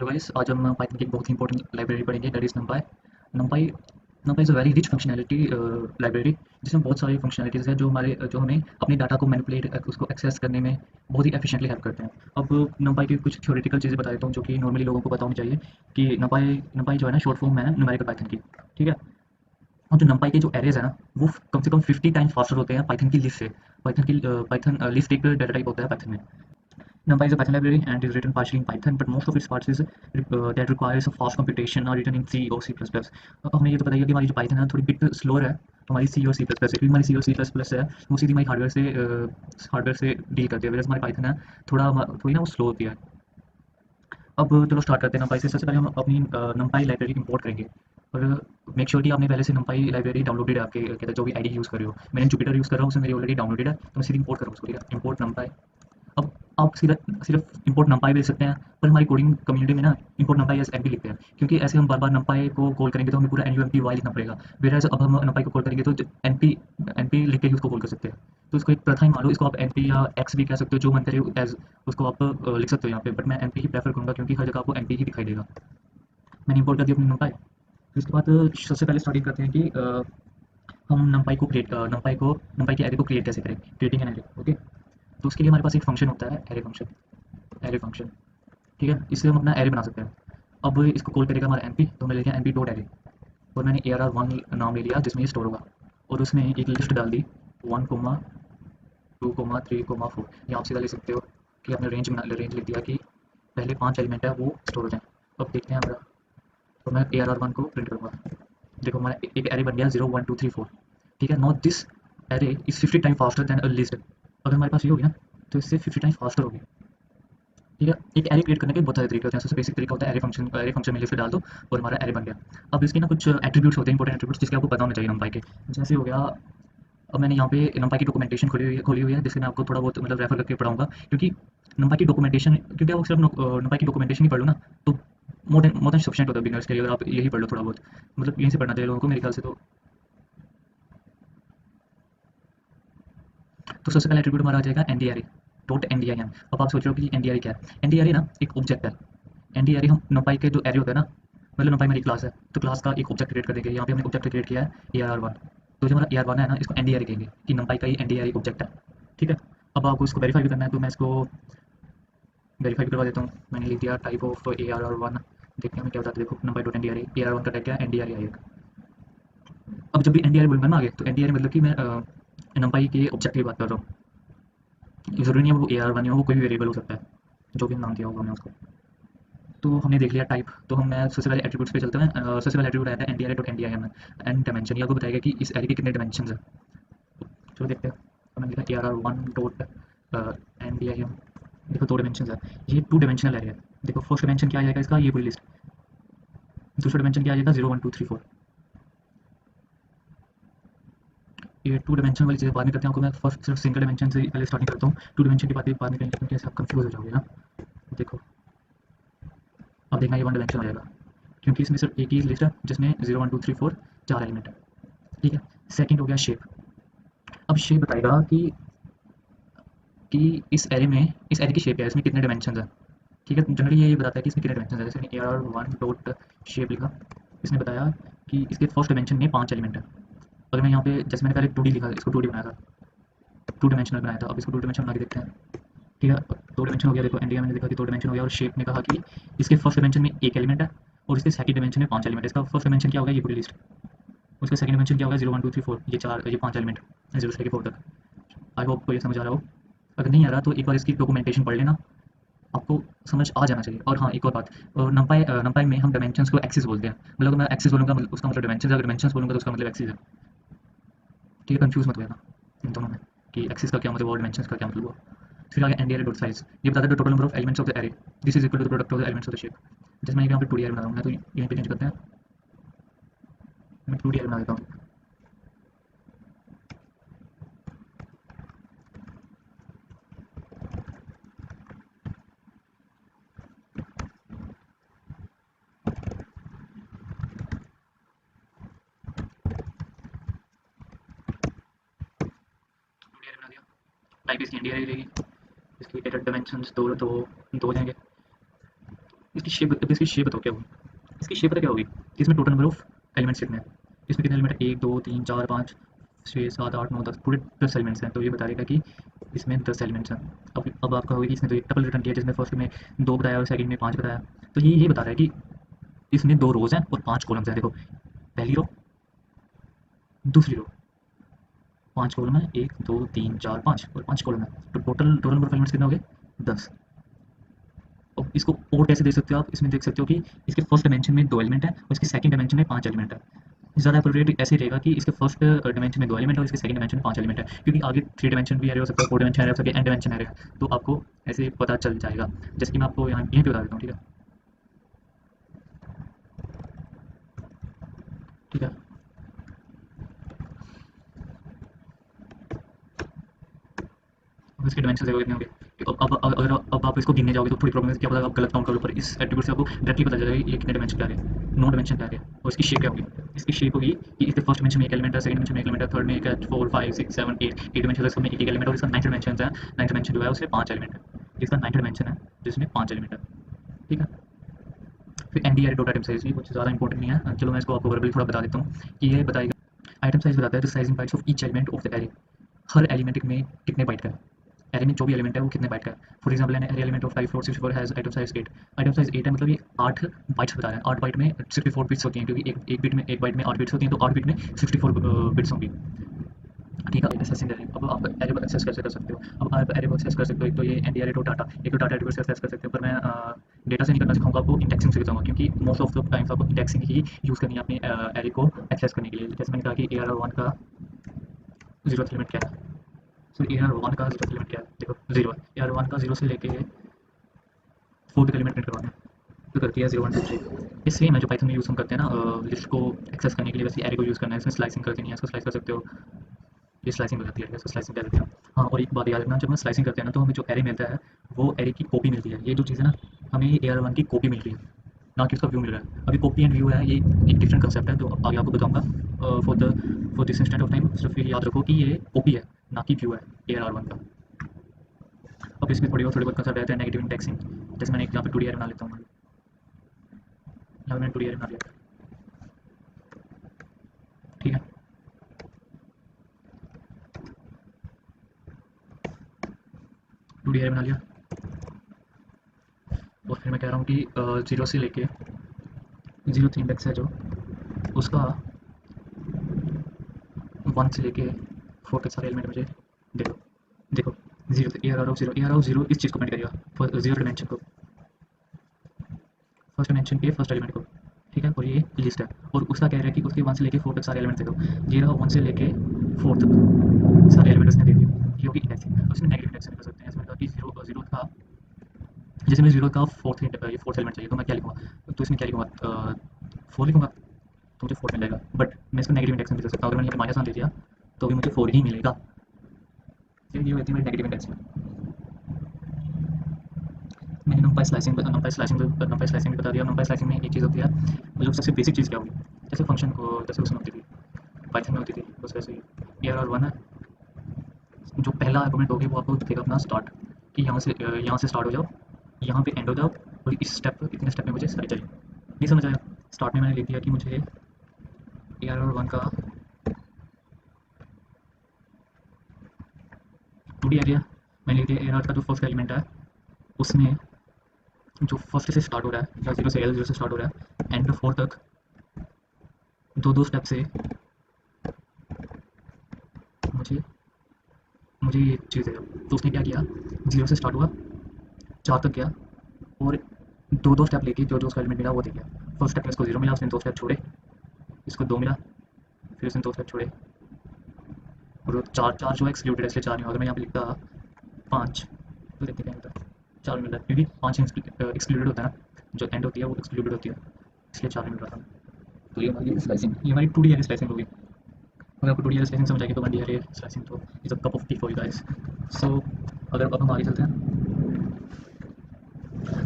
Guys, आज हम Python की एक बहुत ही इंपॉर्टेंट लाइब्रेरी पढ़ेंगे, that is numpy। numpy numpy is a very rich functionality library, जिसमें बहुत सारी फंक्शनैलिटीज़ है जो हमें अपने डाटा को मैनिपुलेट उसको एक्सेस करने में बहुत ही एफिशिएंटली हेल्प करते हैं। अब numpy की कुछ थ्योरेटिकल चीज़ें बता देता हूँ जो कि नॉर्मली लोगों को पता होनी चाहिए कि numpy जो है ना, शॉर्ट फॉर्म है न्यूमेरिकल पाइथन की। ठीक है। और जो numpy के जो एरेज है ना, वो कम से कम 50 टाइम्स फास्टर होते हैं पाइथन की लिस्ट से। पाइथन लिस्ट एक डाटा टाइप होता है पाइथन में। NumPy is a Python library and is written partially in Python, but most of its parts is that requires a fast computation are written in C or C++। अब हमें ये तो पता ही है कि हमारी जो Python है थोड़ी बिट स्लोअर है हमारी C और C++ से, क्योंकि हमारी C और C++ है वो सीधी हमारी हार्डवेयर से डील करती है, whereas हमारी Python है थोड़ी ना वो स्लो होती है। अब चलो स्टार्ट करते हैं NumPy से। सबसे पहले हम अपनी NumPy लाइब्रेरी इंपोर्ट करेंगे, और मेक श्योर कि आपने पहले से NumPy लाइब्रेरी डाउनलोडेड है आपके कहते हैं जो भी आईडी यूज़ कर रहे हो। मैंने जुपिटर यूज़ कर रहा हूँ, उसमें मेरी ऑलरेडी डाउनलोडेड है, तो मैं सीधे इंपोर्ट करूँ उसको। ठीक है, इंपोर्ट NumPy। अब आप सिर्फ इंपोर्ट नंपाई भी लिख सकते हैं, पर हमारी कोडिंग कम्युनिटी में ना इंपोर्ट नंपाई एज एमपी लिखते हैं, क्योंकि ऐसे हम बार बार नंपाई को कॉल करेंगे तो हमें पूरा एनयूएमपी वाई लिखना पड़ेगा। वेयर अब हम नंपाई को कॉल करेंगे तो एनपी एनपी लिख के ही उसको कॉल कर सकते हैं। तो इसको एक प्रथा ही मान लो, इसको आप एनपी या एक्स भी कह सकते हो, जो मन करे एज उसको आप लिख सकते हो यहाँ पे, बट मैं एनपी ही प्रेफर करूँगा क्योंकि हर जगह आपको एनपी ही दिखाई देगा। मैंने इंपोर्ट कर दिया अपनी नंपाई। फिर उसके बाद सबसे पहले स्टार्टिंग करते हैं कि हम नंपाई के एरे को क्रिएट कैसे करें, क्रिएटिंग एन एरे। ओके, तो उसके लिए हमारे पास एक फंक्शन होता है एरे फंक्शन। ठीक है, इससे हम अपना एरे बना सकते हैं। अब इसको कॉल करेगा हमारा एमपी, तो मैं ले लिया एमपी डॉट एरे, और मैंने ARR1 नाम ले लिया जिसमें ये स्टोर होगा, और उसमें एक लिस्ट डाल दी 1,2,3,4। या आप सीधा ले सकते हो कि आपने रेंज लिख दिया कि पहले 5 एलिमेंट है वो स्टोर हो जाए। अब देखते हैं हमारा, तो मैं ARR1 को प्रिंट करूँगा। देखो हमारा एक एरे बन गया 0 1 2 3 4। ठीक है, not this array is 50 time faster than a list. अगर हमारे पास ये होगी ना, तो इससे 50 टाइम्स फास्टर होगी। ठीक है, एक एरे क्रिएट करने के बहुत सारे तरीके होते हैं। सबसे बेसिक तरीका होता है एरे फंक्शन में लिस्ट डाल दो और हमारा एरे बन गया। अब इसके ना कुछ एट्रीब्यूट्स होते हैं, इंपॉर्टेंट एट्रीब्यूट्स जिसके आपको पता होना चाहिए NumPy के। जैसे हो गया, अब मैंने यहाँ पे NumPy की डॉक्यूमेंटेशन खोली हुई है जिससे मैं आपको थोड़ा बहुत मतलब रेफर करके पढ़ाऊंगा, क्योंकि NumPy की डॉक्यूमेंटेशन, क्योंकि आप सिर्फ NumPy की डॉक्यूमेंटेशन ही पढ़ लो ना, तो मोर देन सफिशिएंट होता है बिगिनर्स के लिए। अगर आप यही पढ़ लो थोड़ा बहुत, मतलब यहीं से पढ़ना चाहिए लोगों को मेरे ख्याल से। तो सबसे पहला एट्रीब्यूट हमारा आ जाएगा NDRA डॉट NDIM। अब आप सोच रहे हो कि NDRA क्या है। NDRA ना एक ऑब्जेक्ट है। NDRA हम NumPy के जो एरे होता है ना, मतलब NumPy मेरी क्लास है, तो क्लास का एक ऑब्जेक्ट क्रिएट कर देंगे। यहाँ पे हमने ऑब्जेक्ट क्रिएट किया है ARR1, तो जो हमारा AR1 है ना, इसको NDRA कहेंगे कि NumPy का ही NDRA ऑब्जेक्ट है। ठीक है, अब आपको इसको वेरीफाई भी करना है, तो मैं इसको वेरीफाई भी करवा देता हूँ। मैंने लिख दिया टाइप ऑफ ARR1। देखते हैं हमें क्या बताते हैं। देखो NumPy डॉट NDRA, AR1 का टाइप क्या है, NDRA आएगा। अब जब भी NDRA बोलूँगा ना आगे, तो NDRA मतलब कि मैं NumPy के ऑब्जेक्ट की बात कर रहा हूँ। ज़रूरी नहीं है वो AR1 ही हो, वो कोई भी वेरिएबल हो सकता है, जो भी नाम दिया होगा हमने उसको। तो हमने देख लिया टाइप, तो मैं सबसे पहले एट्रीब्यूट्स पे चलते हैं। सबसे पहले एट्रीब्यूट आया था NDRA dot NDIM and dimension. ये आपको बताएगा कि इस एरे के कितने डायमेंशंस हैं। चलो देखते हैं। तो मैंने लिखा ARR1 डॉट NDIM। देखो 2 डायमेंशंस है, ये 2 डायमेंशनल एरे है। देखो फर्स्ट डायमेंशन क्या आ जाएगा इसका, ये पूरी लिस्ट। दूसरा डायमेंशन क्या आ जाएगा, 0 1 2 3 4। ये 2 डायमेंशन वाली चीज़ें बाद में करते हैं। आपको मैं फर्स्ट सिर्फ सिंगल डायमेंशन से पहले स्टार्टिंग करता हूँ, 2 डायमेंशन की बातें बाद में करेंगे, क्योंकि ऐसे आप कंफ्यूज हो जाओगे ना। देखो अब देखना, ये 1 डायमेंशन हो जाएगा, क्योंकि इसमें सिर्फ एक ही लिस्ट है जिसमें 0 1 2 3 4 4 एलिमेंट है। ठीक है, सेकंड हो गया शेप। अब शेप बताएगा कि इस एरे की शेप है, इसमें कितने डायमेंशन है। ठीक है, जनरली ये बताता है कि इसमें कितने डायमेंशन है। जैसे मैंने AR1 डॉट शेप लिखा, इसने बताया कि इसके फर्स्ट डायमेंशन में 5 एलिमेंट है। अगर मैं यहाँ पे, जैसे मैंने पहले 2D लिखा, इसको 2D बनाया था, 2 डायमेंशनल बनाया था, अब इसको 2 डायमेंशन बना के देखते हैं। ठीक है, 2 डायमेंशन हो गया। देखो NDA मैंने देखा कि 2 डायमेंशन हो गया, और शेप ने कहा कि इसके फर्स्ट डायमेंशन में 1 एलिमेंट है और इसके सेकंड डायमेंशन में 5 एलिमेंट है। इसका फर्स्ट डायमेंशन क्या होगा, ये पूरी लिस्ट। उसका सेकंड डायमेंशन क्या होगा, 0 1 2 3 4, ये 5 एलिमेंट 0 से लेकर 4 तक। आई होप को ये समझ आ रहा हो। अगर नहीं आ रहा तो एक बार इसकी डॉक्यूमेंटेशन पढ़ लेना, आपको समझ आ जाना चाहिए। और हाँ, एक और बात, नंपाई में हम डायमेंशंस को एक्सिस बोलते हैं। मतलब अगर मैं एक्सिस बोलूँगा मतलब उसका मतलब डायमेंशन है, अगर डायमेंशंस बोलूँगा तो उसका मतलब एक्सिस है। ठीक है, कंफ्यूज मत होना इन दोनों में कि एक्सिस का क्या मतलब और डायमेंशंस का क्या मतलब हुआ। फिर आगे NDRA डॉट साइज, ये बताता है the total number of elements of the array, this is equal to the product of the elements of the shape. जैसे मैं यहाँ पे 2D एरे बना रहा हूँ, मैं तो यहीं पे चेंज करते हैं, मैं 2D एरे बना देता हूँ। टाइप इसकी NDRA रहेगी, इसकी एडिट डायमेंशंस दो हो जाएंगे। इसकी शेप बताओ क्या होगी। इसकी शेप पता क्या होगी कि इसमें टोटल नंबर ऑफ एलिमेंट्स कितने हैं। इसमें कितने एलिमेंट है, 1 2 3 4 5 6 7 8 9 10, पूरे 10 एलिमेंट्स हैं। तो ये बताएगा कि इसमें 10 एलिमेंट्स हैं। अब आप कहोगे कि इसने तो एक टपल रिटर्न किया जिसमें फर्स्ट में 2 बताया और सेकंड में 5 बताया। तो ये बता रहा है कि इसमें 2 रोज़ हैं और 5 कॉलम्स हैं। देखो, पहली रो, दूसरी रो, 5 कॉलम है, 1 2 3 4 5 और 5 कॉलम है। तो total total number of elements कितने हो गए, 10। अब इसको और कैसे देख सकते हो आप, इसमें देख सकते हो कि इसके फर्स्ट डायमेंशन में 2 एलिमेंट है और इसके सेकंड डायमेंशन में 5 एलिमेंट है। ज़्यादा अप्रोप्रिएट ऐसे रहेगा कि इसके फर्स्ट डायमेंशन में 2 एलिमेंट है और इसके सेकंड डायमेंशन में 5 एलिमेंट है, क्योंकि आगे 3 डायमेंशन भी एरे हो सकता है, 4 डायमेंशन एरे हो सकता है, एन डायमेंशन एरे है। तो आपको ऐसे पता चल जाएगा। जैसे कि मैं आपको यहाँ यहीं पे बता देता हूँ, ठीक है? ठीक है? अब इसके डायमेंशन देखो कितने होंगे। अगर अब आप इसको गिनने जाओगे तो थोड़ी प्रॉब्लम है, क्या पता आप गलत काउंट कर लो, पर इस एट्रीब्यूट से आपको डायरेक्टली पता चल जाएगा कि ये कितने डायमेंशन पे आ रहे हैं, 9 डायमेंशन पे आ रहे हैं। और इसकी शेप क्या होगी? इसकी शेप होगी कि इसके फर्स्ट डायमेंशन में 1 एलिमेंट है, सेकंड डायमेंशन में 1 एलिमेंट है, थर्ड में 1 है, 4 5 6 7 8 8 डायमेंशन है, इसमें 1 एलिमेंट है और इसका 9th डायमेंशन है। 9th डायमेंशन जो है उसमें 5 एलिमेंट है। इसका 9th डायमेंशन है जिसमें 5 एलिमेंट है। ठीक है? फिर एनडी डॉट आइटम साइज, ये कुछ ज़्यादा इंपॉर्टेंट नहीं है। चलो मैं इसको आपको वर्बली थोड़ा बता देता हूँ कि ये बताएगा। आइटम साइज बताता है the sizing bytes of each element of the array. Her element में कितने बाइट का है, एरे में जो भी एलिमेंट है वो कितने बाइट का है। For example an array element of 5 4 64 has item size 8। Item size 8 है, मतलब ये 8 बाइट्स बता रहा है। 8 बाइट में 64 बिट्स होती हैं, क्योंकि एक बिट में, एक बाइट में 8 बिट्स होती हैं, तो 8 बिट में 64 बिट्स होंगी। ठीक है? एक्सेसिंग एरे, अब आप एरे को एक्सेस कैसे कर सकते हो? अब आप एरे को एक्सेस कर सकते हो, एक तो ये एनडी डॉट डाटा, एक तो डाटा एट्रीब्यूट से एक्सेस कर सकते हो। पर मैं डेटा से नहीं करना सिखाऊंगा आपको, इंडेक्सिंग से सिखाऊंगा, क्योंकि मोस्ट ऑफ द टाइम्स आपको इंडेक्सिंग ही यूज़ करनी है अपने एरे को एक्सेस करने के लिए। जैसे मैंने कहा कि AR1 का 0th एलिमेंट क्या है। सो AR1 का 0th एलिमेंट क्या है, देखो 0 है। AR1 का 0 से लेके 4th एलिमेंट प्रिंट करवाना है, तो करती है 0 1 2 3। ये सेम है जो पाइथन में यूज़ हम करते हैं ना, लिस्ट को एक्सेस करने के लिए, वैसे एरे को यूज़ करना है। इसमें स्लाइसिंग कर देनी है, इसको स्लाइस कर सकते हो। ये स्लाइसिंग हो जाती है, इसको स्लाइसिंग कह देते हैं। हाँ, और एक बात याद रखना, जब हम स्लाइसिंग करते हैं ना, तो हमें जो एरे मिलता है वो एरे की कॉपी मिलती है। ये जो चीज़ है ना, हमें ये AR1 की कॉपी मिल रही है, ना कि उसका व्यू मिल रहा है। अभी कॉपी एंड व्यू है, ये एक डिफरेंट कंसेप्ट है जो आगे आपको बताऊंगा। For this instant of time सिर्फ ये याद रखो कि ये कॉपी है, ना कि व्यू है AR1 का। अब इसमें थोड़ी बहुत कंसेप्ट रहता है, नेगेटिव इंडेक्सिंग। जैसे मैंने यहाँ पे 2D एरे बना लेता हूँ, यहाँ पे मैंने 2D एरे बना लिया। ठीक है? 2D एरे बना लिया, और फिर मैं कह रहा हूँ कि 0 से लेके 0th इंडेक्स है जो, उसका 1 से लेके 4 तक सारे एलिमेंट मुझे देखो। देखो, 0 से AR0 इस चीज़ को प्रिंट करेगा, 0 डायमेंशन को, फर्स्ट डायमेंशन के फर्स्ट एलिमेंट को। ठीक है? और ये लिस्ट है, और उसका कह रहा है कि उसके 1 से लेके 4 तक सारे एलिमेंट देखो। ये रहा 1 से लेके 4 तक सारे एलिमेंट उसने देख लिए, ये होगी इंडेक्सिंग। उसमें नेगेटिव इंडेक्सिंग कर सकते हैं। इसमें कहा कि 0 का, जैसे मुझे 0 का फोर्थ एलिमेंट चाहिए, तो मैं क्या लिखूँगा, तो इसमें क्या लिखूँगा, 4 लिखूँगा, तो मुझे 4 मिलेगा। बट मैं इसको नेगेटिव इंडेक्स में भी दे सकता हूँ। अगर मैंने यहाँ पे माइनस 1 दे दिया तो भी मुझे 4 ही मिलेगा। फिर ये होती है मेरी नेगेटिव इंडेक्स में। मैंने नंपाई स्लाइसिंग भी बता दिया। नंपाई स्लाइसिंग में एक चीज़ होती है, मतलब सबसे बेसिक चीज़ क्या होगी, जैसे फंक्शन को जैसे उसमें होती थी, पाइथन में होती थी, बस वैसे ही AR1 है। जो पहला आर्गुमेंट होगी वो आपको दिखेगा अपना स्टार्ट, कि यहाँ से स्टार्ट हो जाओ, यहाँ पे एंड हो जाओ, और इस स्टेप इतने स्टेप में मुझे सारी चाहिए। नहीं समझ आया? स्टार्ट में मैंने लिख दिया कि मुझे AR1 का 2D एरिया, मैंने लिख दिया AR का जो फर्स्ट एलिमेंट है उसमें जो फर्स्ट से स्टार्ट हो रहा है, या 0 से L 0 से स्टार्ट हो रहा है, एंड 4 तक दो दो स्टेप से मुझे मुझे ये चीज़ है। तो उसने क्या किया, 0 से स्टार्ट हुआ, 4 तक गया, और दो दो स्टेप लेके जो जो उसका एलिमेंट मिला वो दे गया। फर्स्ट स्टेप में इसको 0 मिला, उसने 2 स्टेप छोड़े, इसको 2 मिला, फिर उसने 2 स्टेप छोड़े, और 4 4 जो है एक्सक्लूडेड है, इसलिए 4 नहीं होगा। अगर मैं यहाँ पे लिखता 5, तो देखते क्या होता है, 4 मिल रहा है, क्योंकि 5 एक्सक्लूडेड होता है ना, जो एंड होती है वो एक्सक्लूडेड होती है, इसलिए 4 मिल रहा था। तो ये हमारी स्लाइसिंग, ये हमारी 2D एरे स्लाइसिंग होगी। अगर आपको 2D एरे स्लाइसिंग समझ आएगी तो 1D एरे स्लाइसिंग तो is a cup of tea for you guys. So अगर अब हम आगे चलते हैं,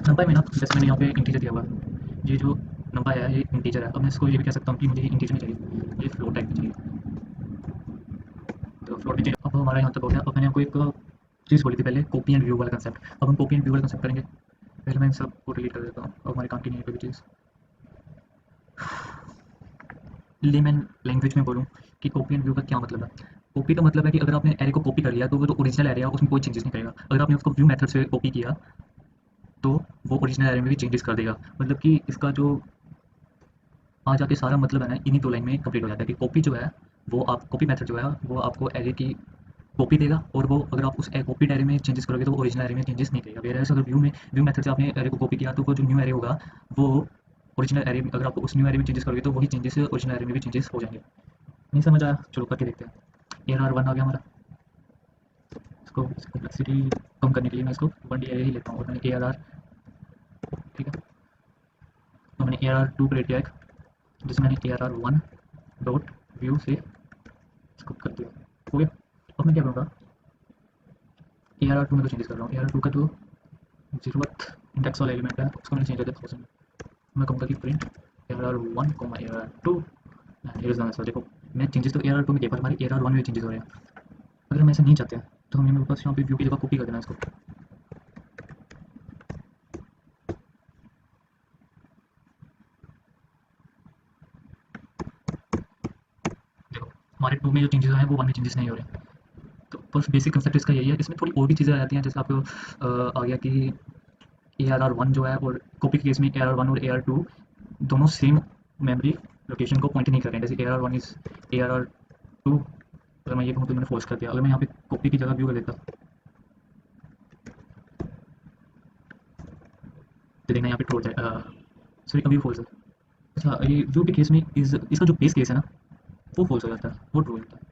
नंपाई में ना, जैसे मैंने यहाँ पे इंटीजर दिया हुआ है, ये जो नंपाई है ये इंटीजर है। अब मैं इसको ये भी कह सकता हूँ कि मुझे इंटीजर नहीं चाहिए, मुझे फ्लोट टाइप में चाहिए, तो फ्लोट भी चाहिए। अब हमारा यहाँ तक हो गया। अब मैंने आपको एक चीज़ बोली थी पहले, कॉपी एंड व्यू वाला कंसेप्ट। अब हम कॉपी एंड व्यू वाला कंसेप्ट करेंगे। पहले मैं इन सब को डिलीट कर देता हूँ, अब हमारे काम की नहीं है कोई भी चीज़। लेमैन लैंग्वेज में बोलूँ कि कॉपी एंड व्यू का क्या मतलब है। कॉपी का मतलब है कि अगर आपने एरे को कॉपी कर लिया तो वो जो ओरिजिनल एरे है उसमें कोई चेंजेस नहीं करेगा। अगर आपने उसको व्यू मेथड से कॉपी किया तो वो ओरिजिनल एरे में भी चेंजेस कर देगा। मतलब कि इसका जो आ जाके सारा मतलब है ना, इन्हीं दो लाइन में कंप्लीट हो जाता है कि कॉपी जो है वो आप कॉपी मेथड जो है वो आपको एरे की कॉपी देगा, और वो अगर आप उस कॉपी एरे में चेंजेस करोगे तो वो ओरिजिनल एरे में चेंजेस नहीं करेगा। वेयरएज़ अगर व्यू मेथड से आपने एरे को कॉपी किया तो वो जो न्यू एरे होगा वो ओरिजिनल एरे में, अगर आप उस न्यू एरे में चेंजेस करोगे तो वही चेंजेस ओरिजिनल एरे में भी चेंजेस हो जाएंगे। नहीं समझ आया? चलो करके देखते हैं। ARR 1 आ गया हमारा। इसको कॉम्प्लेक्सिटी कम करने के लिए मैं इसको 1D एरे ही लेता हूँ, और मैंने ARR, ठीक है। तो मैंने ARR 2 क्रिएट किया एक, जिसमें मैंने ARR 1 डॉट व्यू से इसको कर दिया। हो गया। अब मैं क्या करूँगा, ARR 2 में तो चेंजेस कर रहा हूँ। ARR 2 का जो ज़रूरत इंडेक्स वाला एलिमेंट है उसको मैंने चेंज कर दिया 1000। मैं कहूँगा कि print ARR 1 ARR 2 and here is the answer. देखो मैं चेंजेस तो ARR 2 में किया, पर हमारे ARR 1 में चेंजेस हो रहे हैं। अगर हम ऐसा नहीं चाहते हैं तो हमें मेरे पास यहाँ पे व्यू की जगह कॉपी कर देना है इसको। देखो हमारे 2 में जो चेंजेस हैं वो 1 में चेंजेस नहीं हो रहे। तो बस बेसिक कंसेप्ट इसका यही है। इसमें थोड़ी और भी चीज़ें आ जाती हैं, जैसे आपको आ गया कि ARR 1 जो है, और कॉपी के केस में ARR 1 और ARR 2 दोनों सेम मेमोरी लोकेशन को पॉइंट नहीं कर रहे हैं। जैसे ARR 1 इज ARR 2, अगर मैं ये कहूँ तो मैंने फॉल्स कर दिया। अगर मैं यहाँ पे कॉपी की जगह व्यू कर देता तो देखना यहाँ पे ट्रू हो जाए, सॉरी अभी फॉल्स है। अच्छा ये व्यू के केस में इज इसका जो बेस केस है ना वो फॉल्स हो जाता है, वो ट्रू हो जाता है।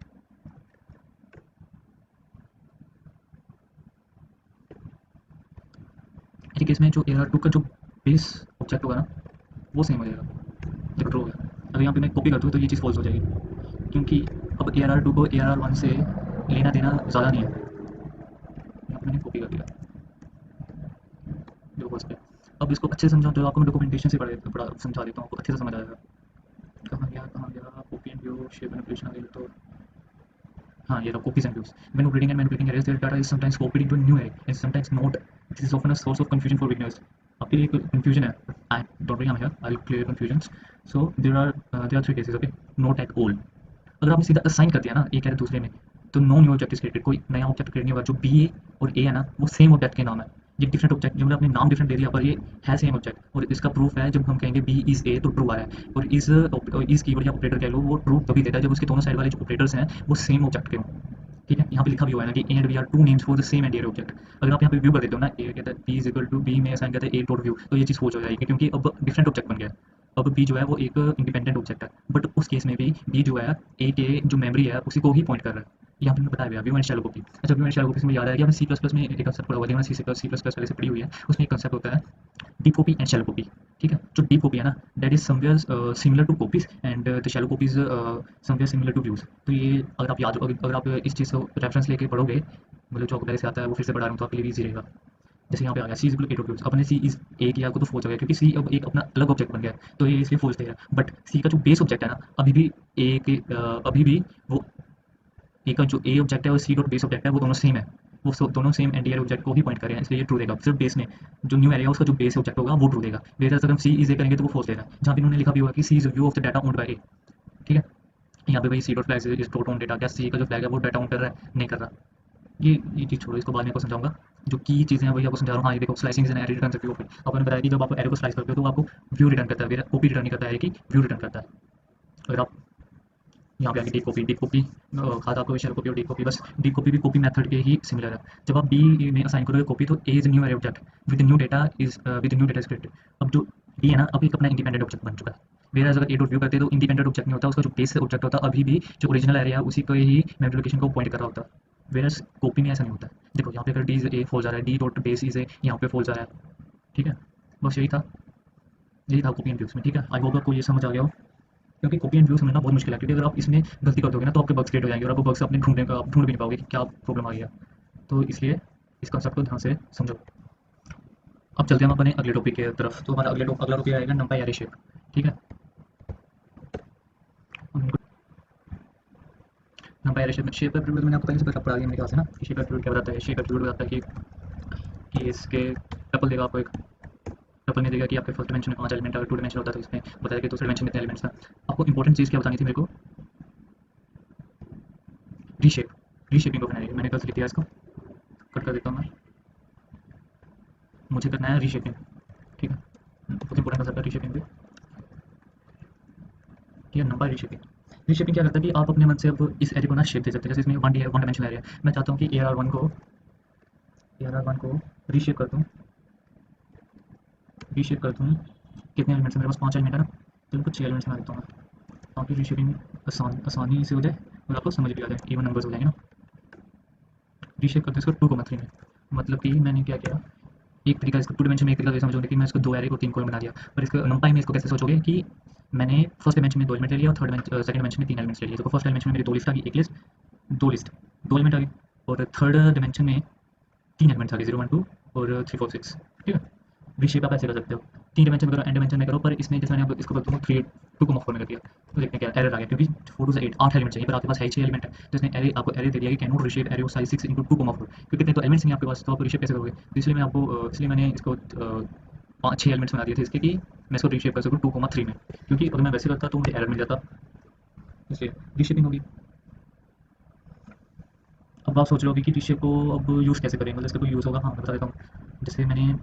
इसी केस में जो ARR 2 का जो बेस ऑब्जेक्ट होगा ना वो सेम हो जाएगा। देखो ट्रू हो गया। अगर यहाँ पे मैं कॉपी कर दूँ तो ये चीज़ फॉल्स हो जाएगी, क्योंकि अब ARR 2 को ARR 1 से लेना देना ज़्यादा नहीं है। यहाँ पे मैंने कॉपी कर दिया, देखो फॉल्स पे। अब इसको अच्छे से समझाऊँ तो आपको मैं डॉक्यूमेंटेशन से बड़ा समझा देता हूँ, आपको अच्छे से समझ आएगा। कहाँ गया copy and view shape manipulation आ गई तो हाँ, ये रहा copies and views. When operating and manipulating arrays, their data is sometimes copied into a new array and sometimes not. This is often a source of confusion for beginners. आपके लिए confusion है, I don't worry, I'm here. I'll clear confusions. So there are three cases, okay? Not at all. अगर आपने सीधा assign कर दिया ना एक एरे दूसरे में, तो no new object is created, कोई नया ऑब्जेक्ट क्रिएट नहीं होगा। जो बी ए और ए है ना वो सेम ऑब्जेक्ट के नाम है। ये डिफरेंट ऑब्जेक्ट जो मैंने अपने नाम डिफरेंट दे दिया, पर ये है सेम ऑब्जेक्ट। और इसका प्रूफ है जब हम कहेंगे बी इज ए तो ट्रू आया है। और इस कीवर्ड या ऑपरेटर कह लो, वो ट्रू तभी देता है जब उसके दोनों साइड वाले जो ऑपरेटर्स हैं वो सेम ऑब्जेक्ट के हों। ठीक है, यहाँ पे लिखा भी हुआ है ना कि a and b are two names for the same ndarray object. अगर आप यहाँ पे व्यू कर देते हो ना, ए कहता है b is equal to b में असाइन करता है ए डॉट व्यू, तो ये चीज़ फॉल्स हो जाएगी, क्योंकि अब डिफरेंट ऑब्जेक्ट बन गया है। अब बी जो है वो एक इंडिपेंडेंट ऑब्जेक्ट है, बट उस केस में भी बी जो है ए के जो मेमोरी है उसी को ही पॉइंट कर रहा है। यहाँ पे मैंने बताया हुआ व्यू एंड शैलो कॉपी। अच्छा व्यू एंड शैलो कॉपी से मुझे याद आया कि हमने सी प्लस प्लस में एक कंसेप्ट पढ़ा हुआ है, सी प्लस प्लस पहले से पढ़ी हुई है। उसमें एक कंसेप्ट होता है deep copy and shallow copy. ठीक है, जो डीप कॉपी है ना that is somewhere similar two copies and the shallow copies somewhere similar to views. तो ये अगर आप अगर आप इस चीज़ को रेफरेंस लेके पढ़ोगे, मतलब जो आपको पहले से आता है वो फिर से पढ़ा रहा हूँ तो आपके लिए ईजी रहेगा। जैसे यहाँ पे आ गया सी इज इक्वल टू, अपने सी इज ए किया को तो फॉल्स हो गया, क्योंकि सी अब एक अपना अलग ऑब्जेक्ट बन गया है, तो ये इसलिए फॉल्स देगा। बट सी का जो बेस ऑब्जेक्ट है ना अभी भी ए के अभी भी वो ए का जो ए ऑब्जेक्ट है और सी डॉट बेस ऑब्जेक्ट है वो दोनों सेम है। वो दोनों सेम एंड एयर ऑब्जेक्ट को ही पॉइंट कर रहे हैं, इसलिए ये ट्रू देगा। सिर्फ बेस में जो न्यू एरिया है उसका जो बेस ऑब्जेक्ट होगा वो ट्रू देगा। वेयर अगर हम सी इज ए करेंगे तो वो फॉल्स देगा। जहाँ पे इन्होंने लिखा भी हुआ कि C is view of the data owned by A. ठीक है, यहाँ पे भाई C dot flag is dot on data, क्या सी का जो फ्लैग है वो डाटा ऑन कर रहा है? नहीं कर रहा। ये चीज़ छोड़ो, इसको बाद में आपको समझाऊंगा। जो की चीज़ें हैं वही आपको समझा रहा हूँ। हाँ ये देखो slicing is an array return view. आपने बताया कि जब आप एरे को स्लाइस करते हो तो आपको व्यू रिटर्न करता है, कॉपी रिटर्न नहीं करता है, कि व्यू रिटर्न करता है। अगर आप यहाँ पे आगे डी कॉपी कहा था आपको, शेल कॉपी और डी कॉपी, बस डी कॉपी भी कॉपी मेथड के ही सिमिलर है। जब आप बी में असाइन करोगे कॉपी तो A is new array object with new data is with new data script. अब जो डी है ना अभी एक अपना इंडिपेंडेंट ऑब्जेक्ट बन चुका है। वेयर अगर ए डॉट व्यू करते हैं तो इंडिपेंडेंट ऑब्जेक्ट नहीं होता, उसका जो बेस ऑब्जेक्ट होता है अभी भी जो ओरिजिनल एरिया है उसी को ही मेमोरी लोकेशन को पॉइंट कर रहा होता है। वेयर कॉपी में ऐसा नहीं होता है। देखो यहाँ पे अगर डी इज ए फॉल जा रहा है, D dot base is a यहाँ पे फॉल जा रहा है। ठीक है, बस यही था कॉपी एंड व्यूज में। ठीक है, आई होप आपको ये समझ आ गया हो, क्योंकि कॉपी एंड व्यू समझना बहुत मुश्किल है। क्योंकि अगर आप इसमें गलती कर दोगे ना तो आपके बग्स क्रिएट हो जाएंगे, और आपको बग्स अपने आप ढूंढ भी नहीं पाओगे कि क्या प्रॉब्लम आ गया। तो इसलिए इस कंसेप्ट को ध्यान से समझो। अब चलते हैं हम अपने अगले टॉपिक की तरफ। तो हमारा अगला टॉपिक आएगा नंपाई एरे शेप। ठीक है, नंपाई एरे शेप एट्रीब्यूट मैंने आपको पहले से पढ़ा दिया मेरे ख्याल से ना, कि शेप एट्रीब्यूट क्या बताता है। शेप एट्रीब्यूट बताता है कि इसके टपल देगा आपको एक, टपल में देगा कि आपके फर्स्ट डायमेंशन में 5 एलिमेंट, अगर 2 डायमेंशन होता है तो इसमें बताया कि दूसरे डायमेंशन में कितने एलिमेंट्स था। आपको इंपॉर्टेंट चीज़ क्या बतानी थी मेरे को, रीशेप, रीशेपिंग ऑफ एन, मैंने कल लिख दिया इसको, कट कर देता हूँ मैं। मुझे करना है रीशेपिंग, ठीक है, बहुत इंपॉर्टेंट कंसेप्ट है रीशेपिंग भी। ठीक है, नंबर रीशेपिंग, रीशेपिंग क्या करता है कि आप अपने मन से अब इस एरे को ना शेप दे सकते हैं। जैसे इसमें वन डायमेंशनल एरे है, मैं चाहता हूँ कि AR1 को रीशेप कर दूँ, रीशेप कर दूँ। कितने एलिमेंट्स हैं मेरे पास, 5 एलिमेंट है ना, तो इनको 6 एलिमेंट्स में देता हूँ मैं, ताकि रीशेपिंग आसानी से हो जाए और आपको समझ भी आ जाए, इवन नंबर्स हो जाएंगे ना। रीशेप करते हैं इसको 2,3 में, मतलब कि मैंने क्या किया, एक तरीका इसको टू डायमेंशन में एक तरीका ये समझोगे कि मैं इसको 2 एरे और 3 कॉलम बना दिया, पर इसको नंपाई में इसको कैसे सोचोगे कि मैंने फर्स्ट डायमेंशन में 2 एलिमेंट ले लिया और सेकंड डायमेंशन में 3 एलिमेंट्स ले लिए। तो फर्स्ट डायमेंशन में मेरी 2 लिस्ट आ गई, एक लिस्ट, 2 लिस्ट, 2 एलिमेंट आ गए, और थर्ड डायमेंशन में 3 एलिमेंट्स आ गए, 0 1 2 और 3 4 6, ठीक है। रीशेप आप ऐसे कर सकते हो, 3 डायमेंशन में करो, एन डायमेंशन में करो, पर इसमें जैसे मैंने अब इसको कर दूँगा 3 2,4 में कर दिया, तो देखते हैं क्या एरर आ गया, क्योंकि 4 2 8 8 एलिमेंट चाहिए, पर आपके पास है 6 एलिमेंट है, तो इसने एरे आपको एरे दे दिया कि can not reshape array of size 6 into 2,4, क्योंकि इतने तो एलिमेंट्स नहीं आपके पास, तो आप रीशेप कैसे करोगे। तो इसलिए मैं आपको इसलिए मैंने इसको 5 6 एलिमेंट्स बना दिए थे इसके, कि मैं इसको रीशेप कर सकूँ 2,3 में, क्योंकि अगर मैं वैसे करता तो मुझे एरर मिल जाता, इसलिए रीशेपिंग होगी। अब आप सोच रहे होगे कि रीशेप को अब यूज़ कैसे करें, मतलब इसका कोई यूज़ होगा। हाँ, मैं बता देता हूँ। जैसे मैंने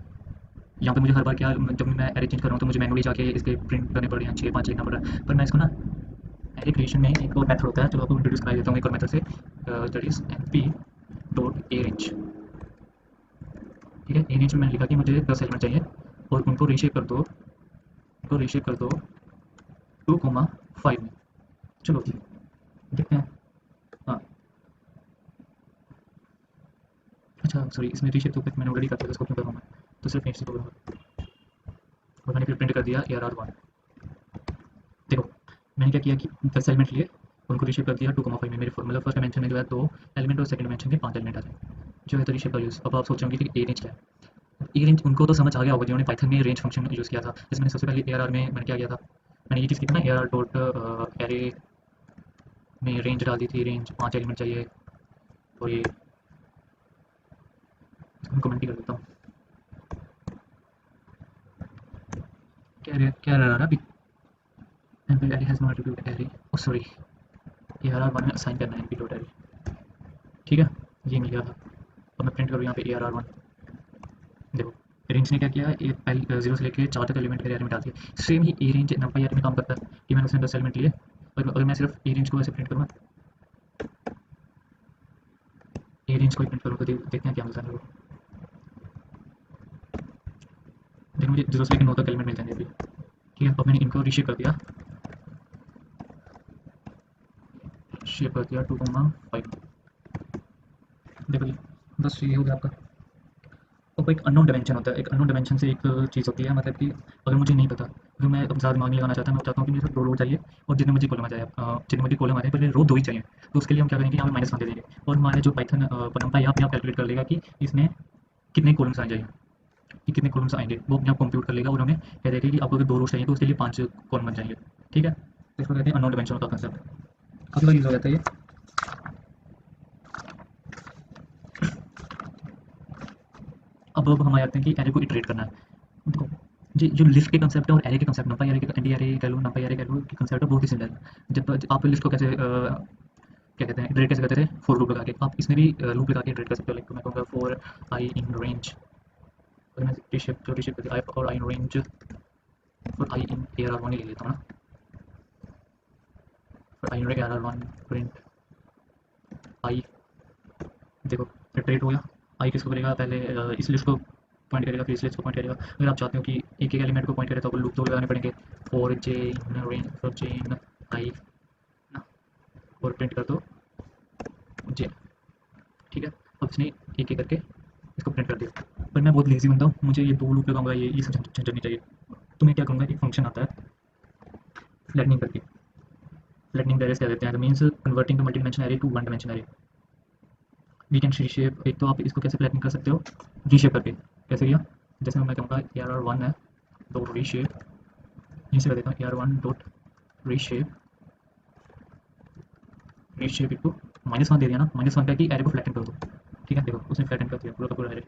यहाँ पे मुझे हर बार क्या, जब मैं एरे चेंज कर रहा हूँ तो मुझे मैनुअली जाके इसके प्रिंट करने पड़ रहे हैं, 6 5 लिखना पड़ रहा है, पर मैं इसको ना एरे क्रिएशन में एक और मेथड होता है, चलो आपको इंट्रोड्यूस करा देता हूँ एक और मेथड से, that is MP dot a range. ठीक है, ए रेंज में मैंने लिखा कि मुझे 10 एलिमेंट चाहिए और उनको रीशेप कर दो 2,5 में। चलो जी, देखते हैं। हाँ, अच्छा सॉरी, इसमें रीशेप तो मैंने ऑलरेडी कर दिया, इसको क्यों करूँ मैं, तो सिर्फ नेक्स्ट को, और मैंने फिर प्रिंट कर दिया ARR1। देखो मैंने क्या किया कि 10 एलिमेंट लिए, उनको रीशेप कर दिया 2,5 में, मेरे मतलब फर्स्ट डायमेंशन में जो है 2 एलिमेंट और सेकंड डायमेंशन के 5 एलिमेंट आ जाए, जो है तो रीशेप का यूज़। अब आप सोच रहे होंगे कि ए रेंज क्या है। ए रेंज उनको तो समझ आ गया होगा जिन्होंने पाइथन में रेंज फंक्शन यूज़ किया था। जैसे मैंने सबसे पहले ARR में मैंने क्या किया था, मैंने ये चीज़ की थी ना, ARR डॉट एरे में रेंज डाल दी थी, रेंज 5 एलिमेंट चाहिए, और ये कमेंट ही कर देता हूँ, क्या रहा अभी, array has not attribute array, oh sorry, ARR1 में असाइन करना है एनपी डॉट एरे, ठीक है, ये मिल गया था। अब मैं प्रिंट करूँ यहाँ पे ARR1, देखो रेंज ने क्या किया, ये पहले 0 से लेके 4 तक एलिमेंट मेरे एरे में डाल दिए। सेम ही ए रेंज नंपाई एरे में काम करता है कि मैंने उसमें 10 एलिमेंट लिए, और अगर मैं सिर्फ ए रेंज को ऐसे प्रिंट करूँगा, ए रेंज को ही प्रिंट करूँ तो देखते हैं क्या मिलता है मेरे को। देखो मुझे 0 से लेकर 9 तक एलिमेंट मिल जाएंगे अभी, ठीक है। अब मैंने इनको रीशेप कर दिया, शेप कर दिया 2,5, देखो जी, बस ये हो गया आपका। अब एक अननोन डायमेंशन होता है, एक अननोन डायमेंशन से एक चीज़ होती है, मतलब कि अगर मुझे नहीं पता, अगर मैं अब ज़्यादा दिमाग नहीं लगाना चाहता, मैं चाहता हूँ कि मुझे सिर्फ 2 रो चाहिए और जितने मुझे कॉलम आ जाए, जितने मुझे कॉलम आ जाए, पर रो 2 ही चाहिए, तो उसके लिए हम क्या करेंगे, यहाँ पे -1 दे देंगे, और हमारे जो पाइथन नंपाई अपने आप कैलकुलेट कर लेगा कि इसमें कितने कॉलम्स आ जाएंगे, कि कितने कॉलम्स आएंगे, वो अपने आप कंप्यूट कर लेगा और हमें कह देगा कि आपको अगर 2 रोज चाहिए तो उसके लिए 5 कॉलम बन जाएंगे, ठीक है। तो इसको कहते हैं अननोन डायमेंशन का कंसेप्ट, काफ़ी बार यूज़ हो जाता है ये। अब हम आ जाते हैं कि एरे को इटरेट करना है। देखो जी, जो लिस्ट के कंसेप्ट है और एरे के कंसेप्ट, नंपाई एरे के, एनडी एरे कह लो, नंपाई एरे कह लो, कि कंसेप्ट है बहुत ही सिमिलर है। जब आप लिस्ट को कैसे क्या कहते हैं, इटरेट कैसे करते थे, फॉर लूप लगा के, आप इसमें भी लूप लगा के इटरेट कर सकते हो। लाइक मैं कहूँगा फॉर आई इन रेंज, अगर मैं रीशेप करके आई और I in range, for I in ARR1 ही ले लेता हूँ ना, for I in ARR1 print I, देखो इटरेट हो गया। आई किसको करेगा, पहले इस लिस्ट को पॉइंट करेगा, फिर इस लिस्ट को पॉइंट करेगा। अगर आप चाहते हो कि एक एक एलिमेंट को पॉइंट करे तो आपको लूप 2 लगाने पड़ेंगे, for J in range, for J in I ना, और प्रिंट कर दो जे, ठीक है। अब इसने एक एक करके इसको प्रिंट कर दिया, पर मैं बहुत लेजी बंदा हूँ, मुझे ये 2 लूप लगाऊंगा, ये सब झंझट नहीं चाहिए। तो मैं क्या करूँगा, एक फंक्शन आता है फ्लैटनिंग करके, फ्लैटनिंग एरेस कह देते हैं, means converting the multi dimension array to one dimension array. We can reshape, एक तो आप इसको कैसे फ्लैटनिंग कर सकते हो, रीशेप करके, कैसे किया, जैसे मैं कहूँगा ARR1 है तो रीशेप, यहीं से कर देता हूँ AR1 डॉट रीशेप, रीशेप को -1 दे दिया ना, -1 क्या कि एरे को फ्लैटन कर दो, ठीक है। देखो उसने फ्लैटन कर दिया पूरा का पूरा एरे,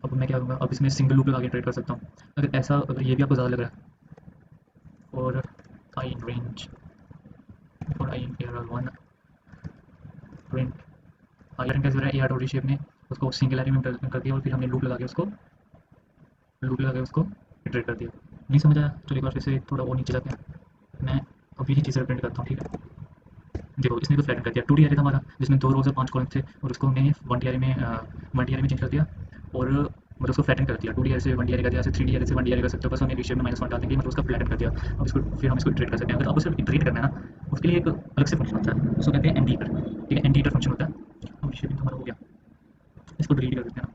अब मैं क्या करूँगा, अब इसमें सिंगल लूप लगा के इटरेट कर सकता हूँ। अगर ये भी आपको ज़्यादा लग रहा है, और आई इन रेंज, और I in air one print, आयरन कैसे हो रहा है, ए आर डॉट शेप में उसको सिंगुलरिटी में कर दिया, और फिर हमने लूप लगा के उसको इटरेट कर दिया। नहीं समझ आया? तो एक बार फिर से थोड़ा और नीचे जाते हैं, मैं अभी ही चीज़ें प्रिंट करता हूँ, ठीक है। देखो इसने तो फ्लैटन कर दिया। 2D एरे था हमारा, जिसमें 2 रोज़ और 5 कॉलम थे, और उसको हमने 1D एरे में 1D एरे में चेंज कर दिया, और मतलब उसको फ्लैटन कर दिया। 2D एरे से 1D एरे कर दिया, ऐसे 3D एरे से 1D एरे कर सकते हो, बस हमने रेशियो में -1 डाल देंगे, मतलब उसका फ्लैटन कर दिया। अब इसको फिर हम इसको इटरेट कर सकते हैं। अगर आपको सिर्फ इटरेट करना है ना, उसके लिए एक अलग से फंक्शन होता है, उसको कहते हैं एनडीटर, ठीक है, एनडीटर फंक्शन होता है। अब रेशियो हमारा हो गया, इसको डिलीट कर देते हैं ना।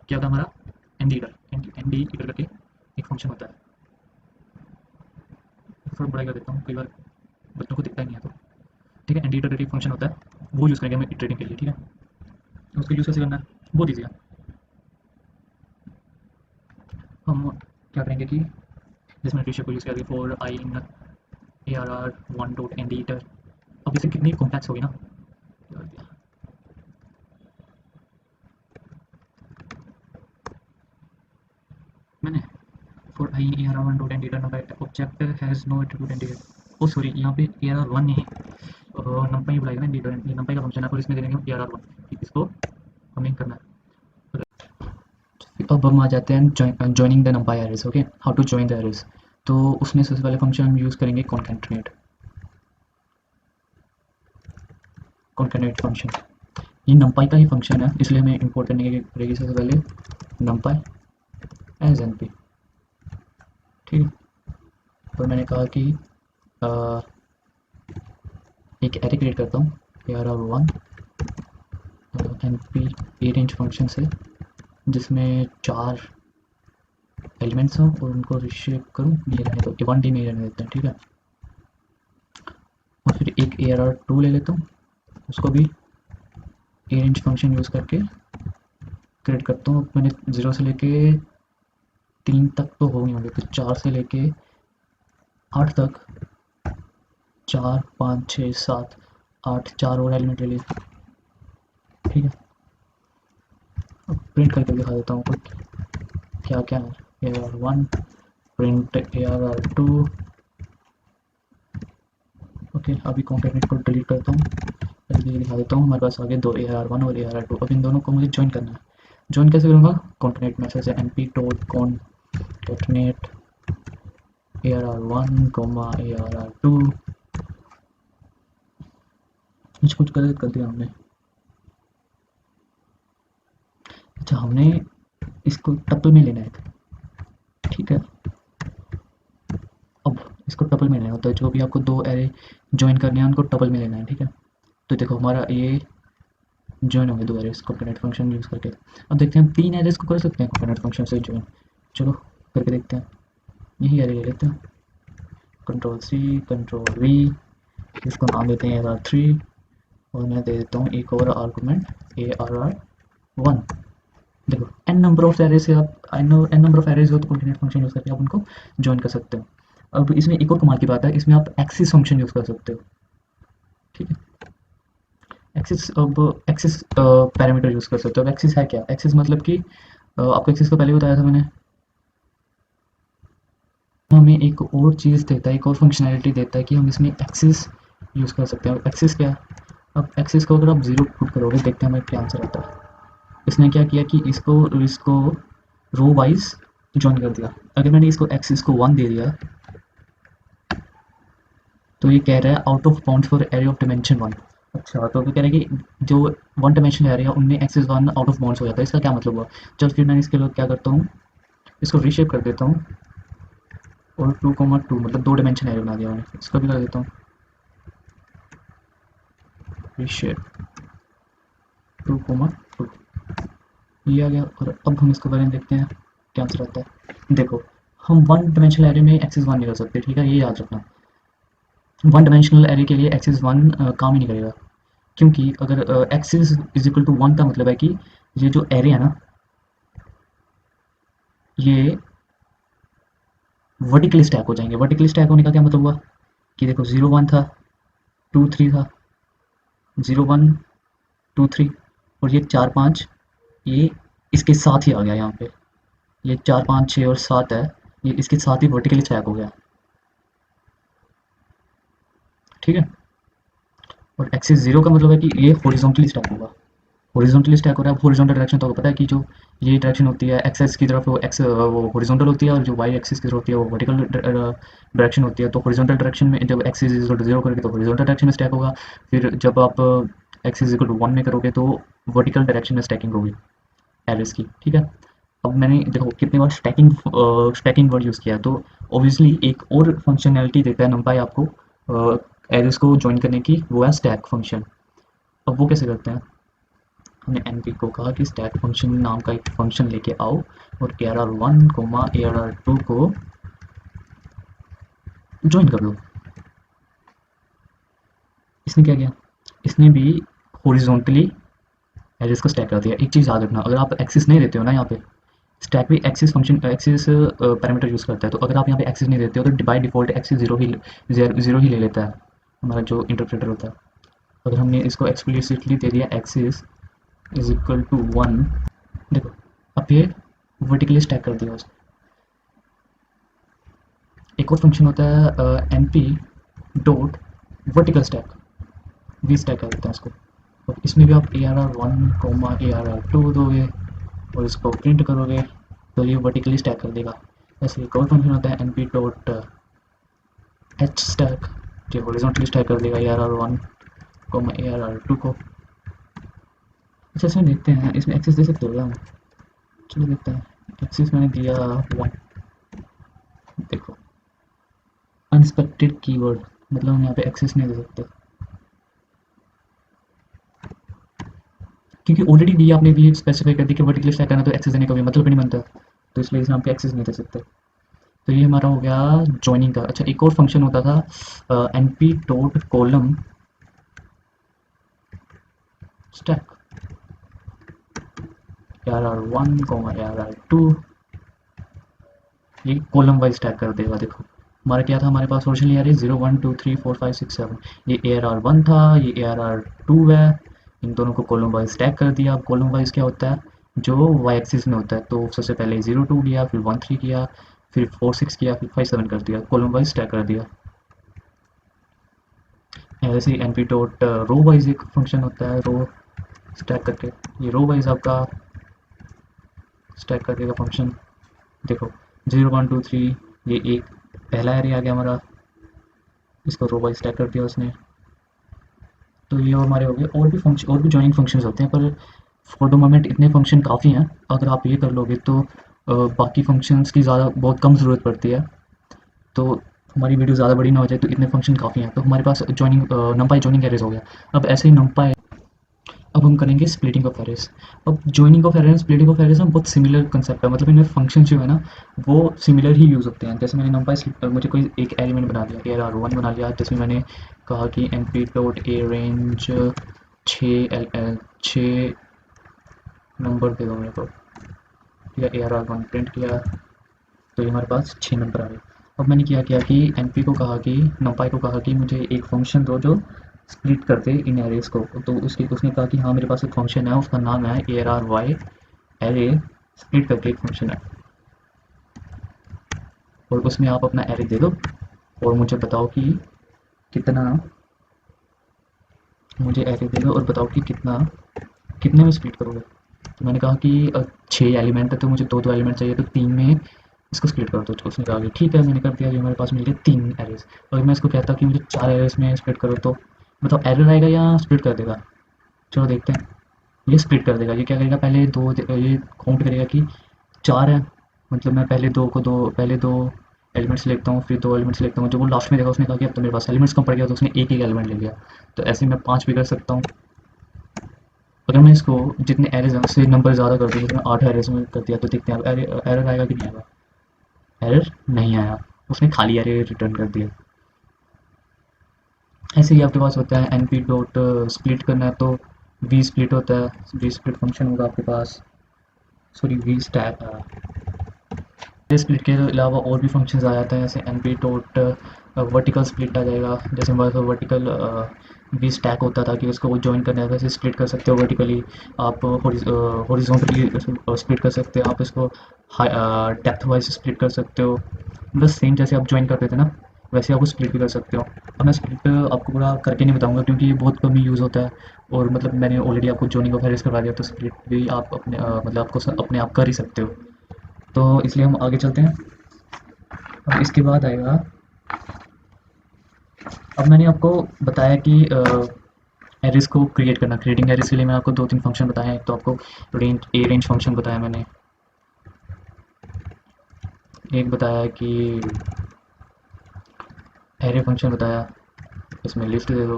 क्या होता है हमारा एनडीटर, एनडीटर करके एक फंक्शन होता है। थोड़ा बड़ा कर देता हूँ, कई बार बच्चों को दिखता ही नहीं है, तो ठीक है, एनडीटर करके एक फंक्शन होता है, वो यूज़ करेंगे हम इटरेटिंग के लिए, ठीक है। उसको यूज़ कैसे करना है, बहुत ईजी है। हम क्या करेंगे कि जिसमें रेशियो को यूज़ करेंगे for I in A are are one dot nditer. अब इसे कितनी कॉम्प्लेक्स होगी ना, मैंने for I in A are are one dot nditer number object has no attribute nditer. Oh sorry, यहाँ पे ए आर आर वन नहीं, नंपाई बुलाएगा ना एनडीटर, ये नंपाई का फंक्शन है, और इसमें दे देंगे हम ए आर आर वन, इसको हमें करना है। अब हम आ जाते हैं joining the NumPy arrays, okay, how to join the arrays. तो उसमें सबसे पहले फंक्शन हम यूज़ करेंगे कॉन्कैटनेट फंक्शन। ये numpy का ही फंक्शन है, इसलिए हमें इंपोर्ट करने की पड़ेगी सबसे पहले numpy एज एन पी, ठीक है। और मैंने कहा कि एक एरे क्रिएट करता हूँ, A are are one N P a range function से, जिसमें 4 एलिमेंट्स हों और उनको रिशेप करूँ, नहीं रहने दो, 1D में ही रहने देते हैं, ठीक है। और फिर एक ए आर आर टू ले लेता हूँ, उसको भी ए रेंज फंक्शन यूज़ करके क्रिएट करता हूँ। मैंने 0 से लेके 3 तक तो हो नहीं होंगे, तो 4 से लेके 8 तक, 4 5 6 7 8, 4 और एलिमेंट ले लिए, ठीक है। अब प्रिंट करके दिखा देता हूँ कुछ क्या क्या है। A R one print A are are two, okay. अभी कॉन्कैटनेट को डिलीट करता हूँ, अभी दिखा देता हूँ। हमारे पास आगे 2 ए आर वन और ए आर आर टू। अब इन दोनों को मुझे ज्वाइन करना है। ज्वाइन कैसे करूँगा, कॉन्कैटनेट मैसेज है N P dot concatenate A are are one comma A R are two. कुछ गलत कर दिया हमने, अच्छा हमने इसको टपल में लेना है, ठीक है। अब इसको टपल में लेना होता है, जो भी आपको 2 एरे ज्वाइन करने हैं उनको टपल में लेना है, ठीक है। तो देखो हमारा ये ज्वाइन होंगे 2 एरेज कॉन्कैटनेट फंक्शन यूज़ करके। अब देखते हैं हम 3 एरेज को कर सकते हैं कॉन्कैटनेट फंक्शन से ज्वाइन। चलो करके देखते हैं। यही एरे ले लेते हैं, कंट्रोल सी कंट्रोल वी, इसको नाम देते हैं ARR 3, और मैं दे देता हूँ एक और आर्गूमेंट ARR 1। देखो एन नंबर ऑफ एरेज से आप एन नंबर ऑफ एरेज हो तो कॉन्कैटनेट फंक्शन यूज़ करके आप उनको ज्वाइन कर सकते हो। अब इसमें एक और कमाल की बात है, इसमें आप एक्सिस फंक्शन यूज़ कर सकते हो, ठीक है। एक्सिस पैरामीटर यूज़ कर सकते हो। अब एक्सिस है क्या, एक्सिस मतलब कि आपको एक्सिस को पहले बताया था मैंने, हमें एक और चीज़ देता है, एक और फंक्शनैलिटी देता है कि हम इसमें एक्सिस यूज़ कर सकते हैं। अब एक्सिस क्या है, अब एक्सिस को अगर आप 0 पुट करोगे, देखते हैं हमें क्या आंसर आता है। इसने क्या किया कि इसको इसको रो वाइज जॉइन कर दिया। अगर मैंने इसको एक्सिस को 1 दे दिया, तो ये कह रहा है out of bounds for array of dimension 1। अच्छा, तो कह रहा है कि जो 1 डायमेंशन एरे है उनमें एक्सिस 1 आउट ऑफ बाउंड्स हो जाता है। इसका क्या मतलब हुआ, चल फिर मैं इसके लिए क्या करता हूँ, इसको रीशेप कर देता हूँ, और 2,2 मतलब 2 डायमेंशन एरे बना दिया मैंने। इसको भी कर देता हूँ रीशेप 2,2, ये आ गया। और अब हम इसको करें, देखते हैं क्या आंसर आता है। देखो हम 1 डायमेंशनल एरे में एक्सिस 1 नहीं कर सकते, ठीक है, ये याद रखना। 1 डायमेंशनल एरे के लिए एक्सिस 1 काम ही नहीं करेगा, क्योंकि अगर एक्सिस इज इक्वल टू 1 का मतलब है कि ये जो एरे है ना, ये वर्टिकली स्टैक हो जाएंगे। वर्टिकली स्टैक होने का क्या मतलब हुआ कि देखो 0 1 था, 2 3 था, 0 1 2 3, और ये 4 5 ये इसके साथ ही आ गया यहाँ पे, ये 4 5 6 और 7 है, ये इसके साथ ही वर्टिकली स्टैक हो गया। ठीक है। और एक्सिस जीरो का मतलब है कि ये हॉरिजॉन्टली स्टैक होगा। हॉरिजॉन्टली स्टैक हो रहा है। हॉरिजॉन्टल डायरेक्शन तो आपको पता है कि जो ये डायरेक्शन होती है एक्स एक्स की तरफ, वो एक्स वो हॉरिजॉन्टल होती है, और जो वाई एक्सिस की तरफ होती है वो वर्टिकल डायरेक्शन होती है। तो हॉरिजॉन्टल डायरेक्शन में जब X is equal to zero करोगे तो हॉरिजॉन्टल डायरेक्शन में स्टैक होगा। फिर जब आप X is equal to one में करोगे तो वर्टिकल डायरेक्शन में स्टैकिंग होगी एरेस की। ठीक है। अब मैंने देखो कितनी बार स्टैकिंग स्टैकिंग वर्ड यूज़ किया है, तो ऑब्वियसली एक और फंक्शनैलिटी देता है numpy आपको एरेस को ज्वाइन करने की, वो है स्टैक फंक्शन। अब वो कैसे करते हैं? हमने एनपी को कहा कि स्टैक फंक्शन नाम का एक फंक्शन लेके आओ और A are are one comma A R are two को ज्वाइन कर दो। इसने क्या किया? इसने भी हॉरिजॉन्टली एरेस को स्टैक कर दिया। एक चीज़ याद रखना, अगर आप एक्सिस नहीं देते हो ना यहाँ पे, स्टैक भी axis function axis parameter use करता है। तो अगर आप यहाँ पे एक्सिस नहीं देते हो तो बाय डिफ़ॉल्ट एक्सिस जीरो ही ले लेता है हमारा जो इंटरप्रेटर होता है। अगर हमने इसको एक्सप्लिसिटली दे दिया axis is equal to one, देखो अब ये वर्टिकली स्टैक कर दिया उसने। एक और फंक्शन होता है N P dot vertical stack, V stack कर देते हैं इसको। और इसमें भी आप ए are are one comma A R are टू दोगे और इसको प्रिंट करोगे तो ये वर्टिकली स्टैक कर देगा। ऐसे एक और फंक्शन होता है N P dot H stack, जो हॉरिजॉन्टली स्टैक कर देगा A are are one comma A R are two को। अच्छा इसमें देखते हैं, इसमें एक्सेस दे सकते हो क्या हम? चलो देखते हैं। एक्सेस मैंने दिया वन। देखो अनएक्सपेक्टेड कीवर्ड, मतलब हम यहाँ पे एक्सेस नहीं दे सकते क्योंकि ऑलरेडी वी आपने भी स्पेसिफाई कर दी कि वर्टिकली स्टैक करना, तो एक्सेस देने का भी मतलब ही नहीं बनता। तो इसलिए इस नाम पे एक्सेस नहीं दे सकते। तो ये हमारा हो गया जॉइनिंग का। अच्छा एक और फंक्शन होता था N P dot column stack R are one comma R are two, ये कॉलम वाइज स्टैक कर देगा। देखो हमारा क्या था, हमारे पास ओरिजिनली एरे 0 1 2 3 4 5 6 7, ये ए आर आर वन था, ये ए आर आर टू है। इन दोनों को कॉलम वाइज स्टैक कर दिया। अब कॉलम वाइज क्या होता है, जो वाई एक्सिस में होता है, तो सबसे पहले 0 2 किया, फिर 1 3 किया, फिर 4 6 किया, फिर 5 7 कर दिया, कॉलम वाइज स्टैक कर दिया। ऐसे ही N P dot row wise एक फंक्शन होता है, रो स्टैक करके, ये रो वाइज आपका स्टैक करके का फंक्शन। देखो 0 1 2 3, ये एक पहला एरे आ गया हमारा, इसको रो वाइज स्टैक कर दिया उसने। तो ये हमारे हो गए। और भी फंक्शन, और भी जॉइनिंग फंक्शंस होते हैं, पर फॉर द मोमेंट इतने फंक्शन काफ़ी हैं। अगर आप ये कर लोगे तो बाकी फंक्शंस की ज़्यादा बहुत कम ज़रूरत पड़ती है। तो हमारी वीडियो ज़्यादा बड़ी ना हो जाए, तो इतने फंक्शन काफ़ी हैं। तो हमारे पास जॉइनिंग नंपाई जॉइनिंग एरेज हो गया। अब ऐसे ही नंपाई, अब हम करेंगे स्प्लिटिंग ऑफ एरेज। अब joining of arrays splitting of arrays में बहुत सिमिलर कंसेप्ट है, मतलब इनमें फंक्शन जो है ना वो सिमिलर ही यूज़ होते हैं। जैसे मैंने नंपाई, मुझे कोई एक एलिमेंट बना दिया, ए आर वन बना लिया, जिसमें मैंने कहा कि N P dot a range 6 number दे दो मेरे को, ठीक है। ए आर वन प्रिंट किया तो ये हमारे पास 6 नंबर आ गए। अब मैंने क्या किया कि एन पी को कहा कि नंपाई को कहा कि मुझे एक फंक्शन दो जो स्प्लिट करते इन एरेज को। तो उसने कहा कि हाँ मेरे पास एक फंक्शन है, उसका नाम है A are R Y array split करके एक फंक्शन है, और उसमें आप अपना एरे दे दो और मुझे बताओ कि कितना, मुझे एरे दे दो और बताओ कि कितना, कितने में स्प्लिट करोगे। तो मैंने कहा कि 6 एलिमेंट है तो मुझे दो दो एलिमेंट चाहिए, तो 3 में इसको स्प्लिट कर दो। तो उसने कहा कि ठीक है, मैंने कर दिया। जो हमारे पास मिल गए 3 एरेज। अगर मैं इसको कहता कि मुझे 4 एरेज में स्प्लिट करो, तो बताओ एरर आएगा या स्प्लिट कर देगा? चलो देखते हैं। ये स्प्लिट कर देगा। ये क्या करेगा, पहले दो ये काउंट करेगा कि 4 है, मतलब मैं पहले दो एलिमेंट्स लिखता हूँ, फिर 2 एलिमेंट्स लिखता हूँ। जब वो लास्ट में देखा उसने कहा कि अब तो मेरे पास एलिमेंट्स कम पड़ गया, तो उसने एक एक एलिमेंट ले लिया। तो ऐसे मैं 5 भी कर सकता हूँ। अगर मैं इसको जितने एरेज हैं उससे नंबर ज़्यादा कर दूँ, जैसे मैं 8 एरेज में कर दिया, तो देखते हैं अब एरर आएगा कि नहीं आएगा। एरर नहीं आया, उसने खाली एरे रिटर्न कर दिया। ऐसे ही आपके पास होता है एन पी डॉट स्प्लिट करना है, तो वी स्प्लिट होता है, वी स्प्लिट फंक्शन होगा आपके पास, सॉरी वी स्टैक। स्प्लिट के अलावा और भी फंक्शंस आ जाते हैं, जैसे N P dot vertical split आ जाएगा। जैसे हमारे पास वर्टिकल भी स्टैक होता था कि उसको वो जॉइन करना है, वैसे स्प्लिट कर सकते हो वर्टिकली। आप हॉरिजॉन्टली स्प्लिट कर सकते हो, आप इसको डेप्थ वाइज स्प्लिट कर सकते हो। बस सेम जैसे आप जॉइन करते थे ना, वैसे आप वो स्प्लिट भी कर सकते हो। अब मैं स्प्लिट आपको पूरा करके नहीं बताऊंगा क्योंकि ये बहुत कम ही यूज़ होता है, और मतलब मैंने ऑलरेडी आपको जॉइनिंग ऑफ एरेस करवा दिया, तो स्प्लिट भी आप अपने मतलब आपको अपने आप कर ही सकते हो। तो इसलिए हम आगे चलते हैं। अब इसके बाद आएगा, अब मैंने आपको बताया कि एरेस को क्रिएट करना, क्रिएटिंग एरेस के लिए मैंने आपको दो तीन फंक्शन बताए हैं। एक तो आपको रेंज फंक्शन बताया मैंने, एक बताया कि एरे फंक्शन बताया, इसमें लिस्ट दे दो।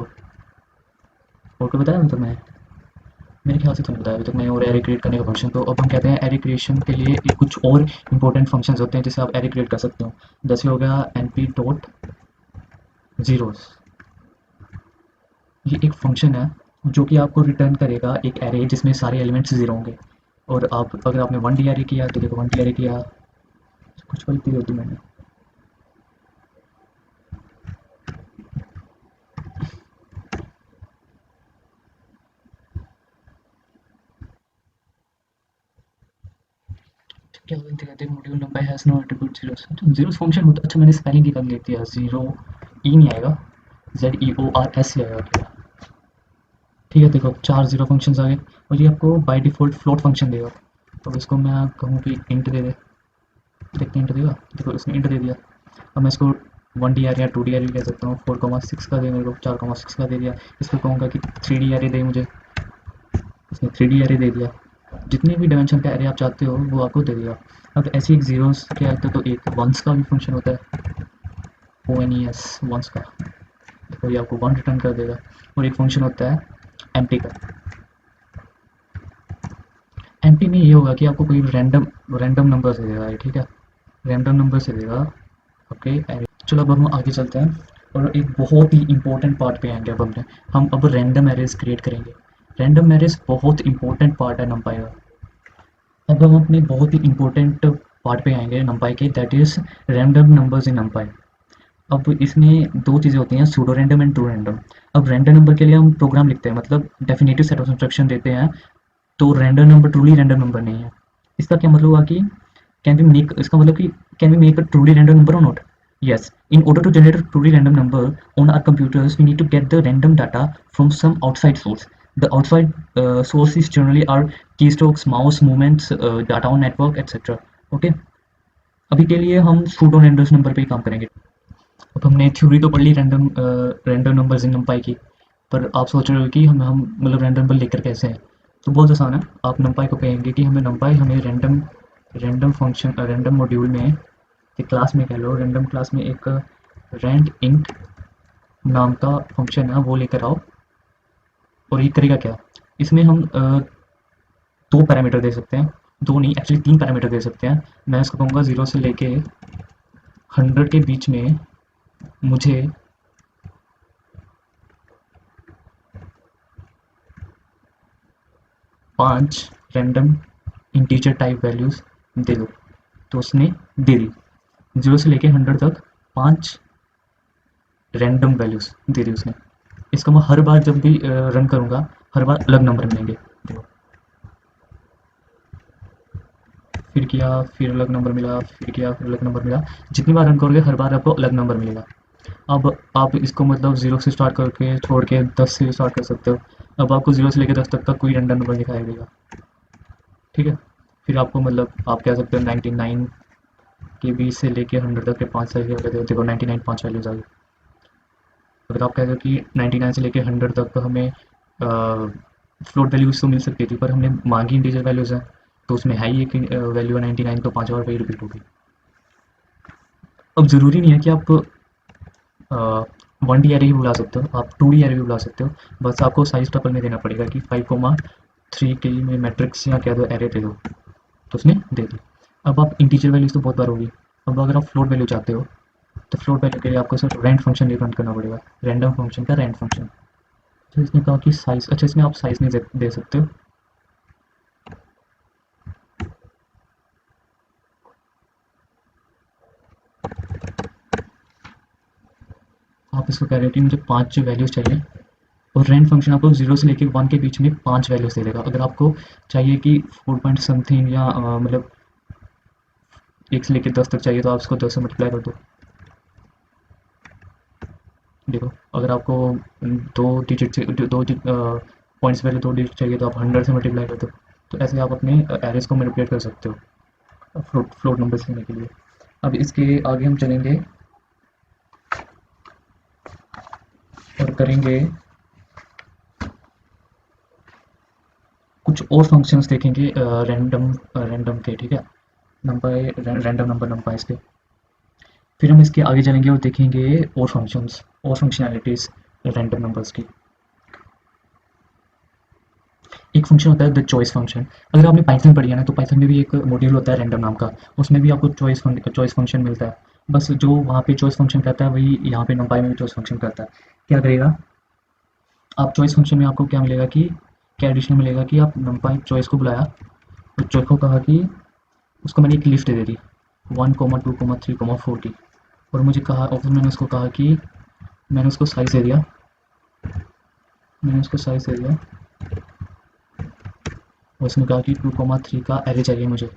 और क्या बताया मतलब मैं, मेरे ख्याल से तो नहीं बताया अभी तक मैंने, और एरे क्रिएट करने का फंक्शन। तो अब हम कहते हैं एरे क्रिएशन के लिए एक कुछ और इंपॉर्टेंट फंक्शंस होते हैं जिससे आप एरे क्रिएट कर सकते हो। जैसे हो गया एन पी डॉट जीरोस, ये एक फंक्शन है जो कि आपको रिटर्न करेगा एक एरे जिसमें सारे एलिमेंट्स ज़ीरो होंगे। और आप अगर आपने वन डी एरे किया तो देखो वन डी एरे किया, कुछ गलती होती मैंने, क्या गलती करते हैं, module number has no attribute zeros. Zeros function होता, अच्छा मैंने स्पेलिंग की गलती लिख दिया, जीरो ई नहीं आएगा, जेड ई ओ आर एस ही आएगा क्या। ठीक है, देखो चार जीरो फंक्शंस आ गए, और ये आपको बाय डिफ़ॉल्ट फ्लोट फंक्शन देगा। तो इसको मैं कहूँ कि इंट दे दे, देखते हैं इंट देगा, देखो इसने इंट दे दिया। अब मैं इसको वन डी एरे या टू डी एरे भी कह सकता हूँ। 4,6 का दे मेरे को, 4,6 का दे दिया। इसको कहूँगा कि थ्री डी एरे दे मुझे, इसने थ्री डी एरे दे दिया। जितने भी डायमेंशन का एरे आप चाहते हो वो आपको दे दिया। अब ऐसे एक जीरोस के आते तो एक वंस का भी फंक्शन होता है, O N E S, ones का। देखो ये आपको वन रिटर्न कर देगा। और एक फंक्शन होता है एम्प्टी का। एमपी में ये होगा कि आपको कोई रैंडम रैंडम नंबर से देगा ये, ठीक है, रैंडम नंबर से देगा ओके एरे। चलो अब हम आगे चलते हैं और एक बहुत ही इंपॉर्टेंट पार्ट पे आएंगे। हम अब रैंडम एरेज क्रिएट करेंगे। रैंडम एरेज बहुत इंपॉर्टेंट पार्ट है नंपाई का। अब हम अपने बहुत ही इंपॉर्टेंट पार्ट पे आएंगे नंपाई के, that is random numbers in नंपाई। अब इसमें दो चीज़ें होती हैं, pseudo random and true random. अब रैंडम नंबर के लिए हम प्रोग्राम लिखते हैं, मतलब डेफिनेटिव सेट ऑफ इंस्ट्रक्शन देते हैं। तो random number truly random number नहीं है। इसका क्या मतलब हुआ कि कैन वी मेक, इसका मतलब कि can we make a truly random number और not. Yes, in order to generate a truly random number on our computers, we need to get the random data from some outside source. The outside source is generally our keystrokes, mouse movements, data on network, etc. Okay? अभी के लिए हम pseudo random number पे ही काम करेंगे। अब हमने theory तो पढ़ ली random random numbers in NumPy की, पर आप सोच रहे हो कि हम मतलब रैंडम नंबर लेकर कैसे हैं। तो बहुत आसान है, आप नंपाई को कहेंगे कि हमें नंपाई, हमें random random function random module में, एक क्लास में कह लो, रैंडम क्लास में एक रैंड इंट नाम का फंक्शन है, वो लेकर आओ। और ये करेगा क्या, इसमें हम दो पैरामीटर दे सकते हैं, दो नहीं एक्चुअली तीन पैरामीटर दे सकते हैं। मैं इसको कहूँगा 0 से लेके 100 के बीच में मुझे पांच रैंडम इंटीजर टाइप वैल्यूज़ दे दो। तो उसने दे दी, 0 से लेके 100 तक पांच रैंडम वैल्यूज़ दे दी उसने। इसका मैं हर बार जब भी रन करूँगा, हर बार अलग नंबर मिलेंगे। देखो, फिर किया, फिर अलग नंबर मिला, फिर किया, फिर अलग नंबर मिला। जितनी बार रन करोगे हर बार आपको अलग नंबर मिलेगा। अब आप इसको मतलब 0 से स्टार्ट करके छोड़ के 10 से स्टार्ट कर सकते हो। अब आपको 0 से लेकर 10 तक का कोई रैंडम नंबर दिखाई देगा, ठीक है। फिर आपको मतलब आप कह सकते हो 99 के 20 से लेके 100 तक के 5 साइज हो गए, देखो 99 5 वैल्यूज आ गई। अगर आप कहते हो कि 99 से लेके 100 तक हमें फ्लोट वैल्यूज तो मिल सकती थी, पर हमने मांगी इंटीजर वैल्यूज हैं, तो उसमें है ही एक वैल्यू है 99, तो 5 बार वही रिपीट होगी। अब ज़रूरी नहीं है कि आप वन डी एरे ही बुला सकते हो, आप टू डी एरे भी बुला सकते हो। बस आपको साइज टपल में देना पड़ेगा कि 5,3 के लिए में मैट्रिक्स या कह दो एरे दे दो, तो उसने दे दी। अब आप इंटीजर वैल्यूज तो बहुत बार होगी। अब अगर आप फ्लोट वैल्यू चाहते हो, तो फ्लोट वैल्यू के लिए आपको सिर्फ रैंड फंक्शन डिफरेंट करना पड़ेगा, रैंडम फंक्शन का रैंड फंक्शन। तो इसने कहा कि साइज, अच्छा इसमें आप साइज नहीं दे सकते हो। आप इसको कह रहे हो कि मुझे 5 वैल्यूज़ चाहिए, और रेंज फंक्शन आपको 0 से लेके 1 के बीच में 5 वैल्यूज़ दे देगा। अगर आपको चाहिए कि 4 पॉइंट समथिंग या मतलब 1 से लेके 10 तक चाहिए, तो आप इसको 10 से मल्टीप्लाई कर दो। देखो, अगर आपको 2 डिजिट से 2 पॉइंट्स पहले 2 डिजिट चाहिए, तो आप 100 से मल्टीप्लाई कर दो। तो ऐसे आप अपने एरेज़ को मैनिपुलेट कर सकते हो फ्लोट नंबर्स लेने के लिए। अब इसके आगे हम चलेंगे और करेंगे कुछ और फंक्शंस देखेंगे रैंडम के, ठीक है, नंबर रैंडम नंबर नंपाइज के। फिर हम इसके आगे चलेंगे और देखेंगे और फंक्शंस और फंक्शनैलिटीज़ रैंडम नंबर्स की। एक फंक्शन होता है द चॉइस फंक्शन। अगर आपने पाइथन पढ़ी है ना, तो पाइथन में भी एक मॉड्यूल होता है रैंडम नाम का, उसमें भी आपको चॉइस फंक्शन मिलता है। बस जो वहाँ पे चॉइस फंक्शन करता है वही यहाँ पे numpy में भी चॉइस फंक्शन करता है। क्या करेगा, आप चॉइस फंक्शन में आपको क्या मिलेगा कि क्या एडिशन मिलेगा कि आप numpy चॉइस को बुलाया और चॉइस को कहा कि उसको मैंने एक लिस्ट दे दी 1, 2, 3, 4 की, और मुझे कहा, और फिर मैंने उसको कहा कि मैंने उसको साइज दे दिया मैंने उसको साइज दे दिया और उसने कहा कि 2, 3 का एरे चाहिए मुझे।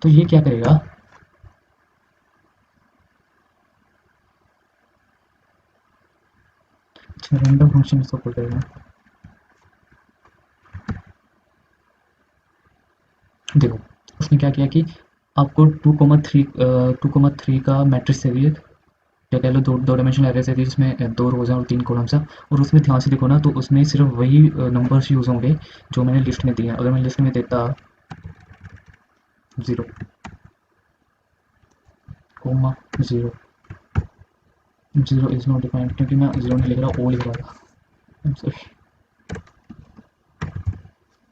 तो ये क्या करेगा, रैंडम फंक्शन इसको कॉल करेगा। देखो, उसने क्या किया कि आपको 2, 3 का मैट्रिक्स दे दिए, या कह लो दो डायमेंशनल एरे दे दी, जिसमें 2 रोज हैं और 3 कॉलम्स हैं, और उसमें ध्यान से देखो ना, तो उसमें सिर्फ वही नंबर्स यूज़ होंगे जो मैंने लिस्ट में दिए हैं। अगर मैं लिस्ट में देता 0, 0, 0 इज़ नॉट डिफाइंड, क्योंकि मैं 0 नहीं लिख रहा, ओ लिख रहा था, सॉरी,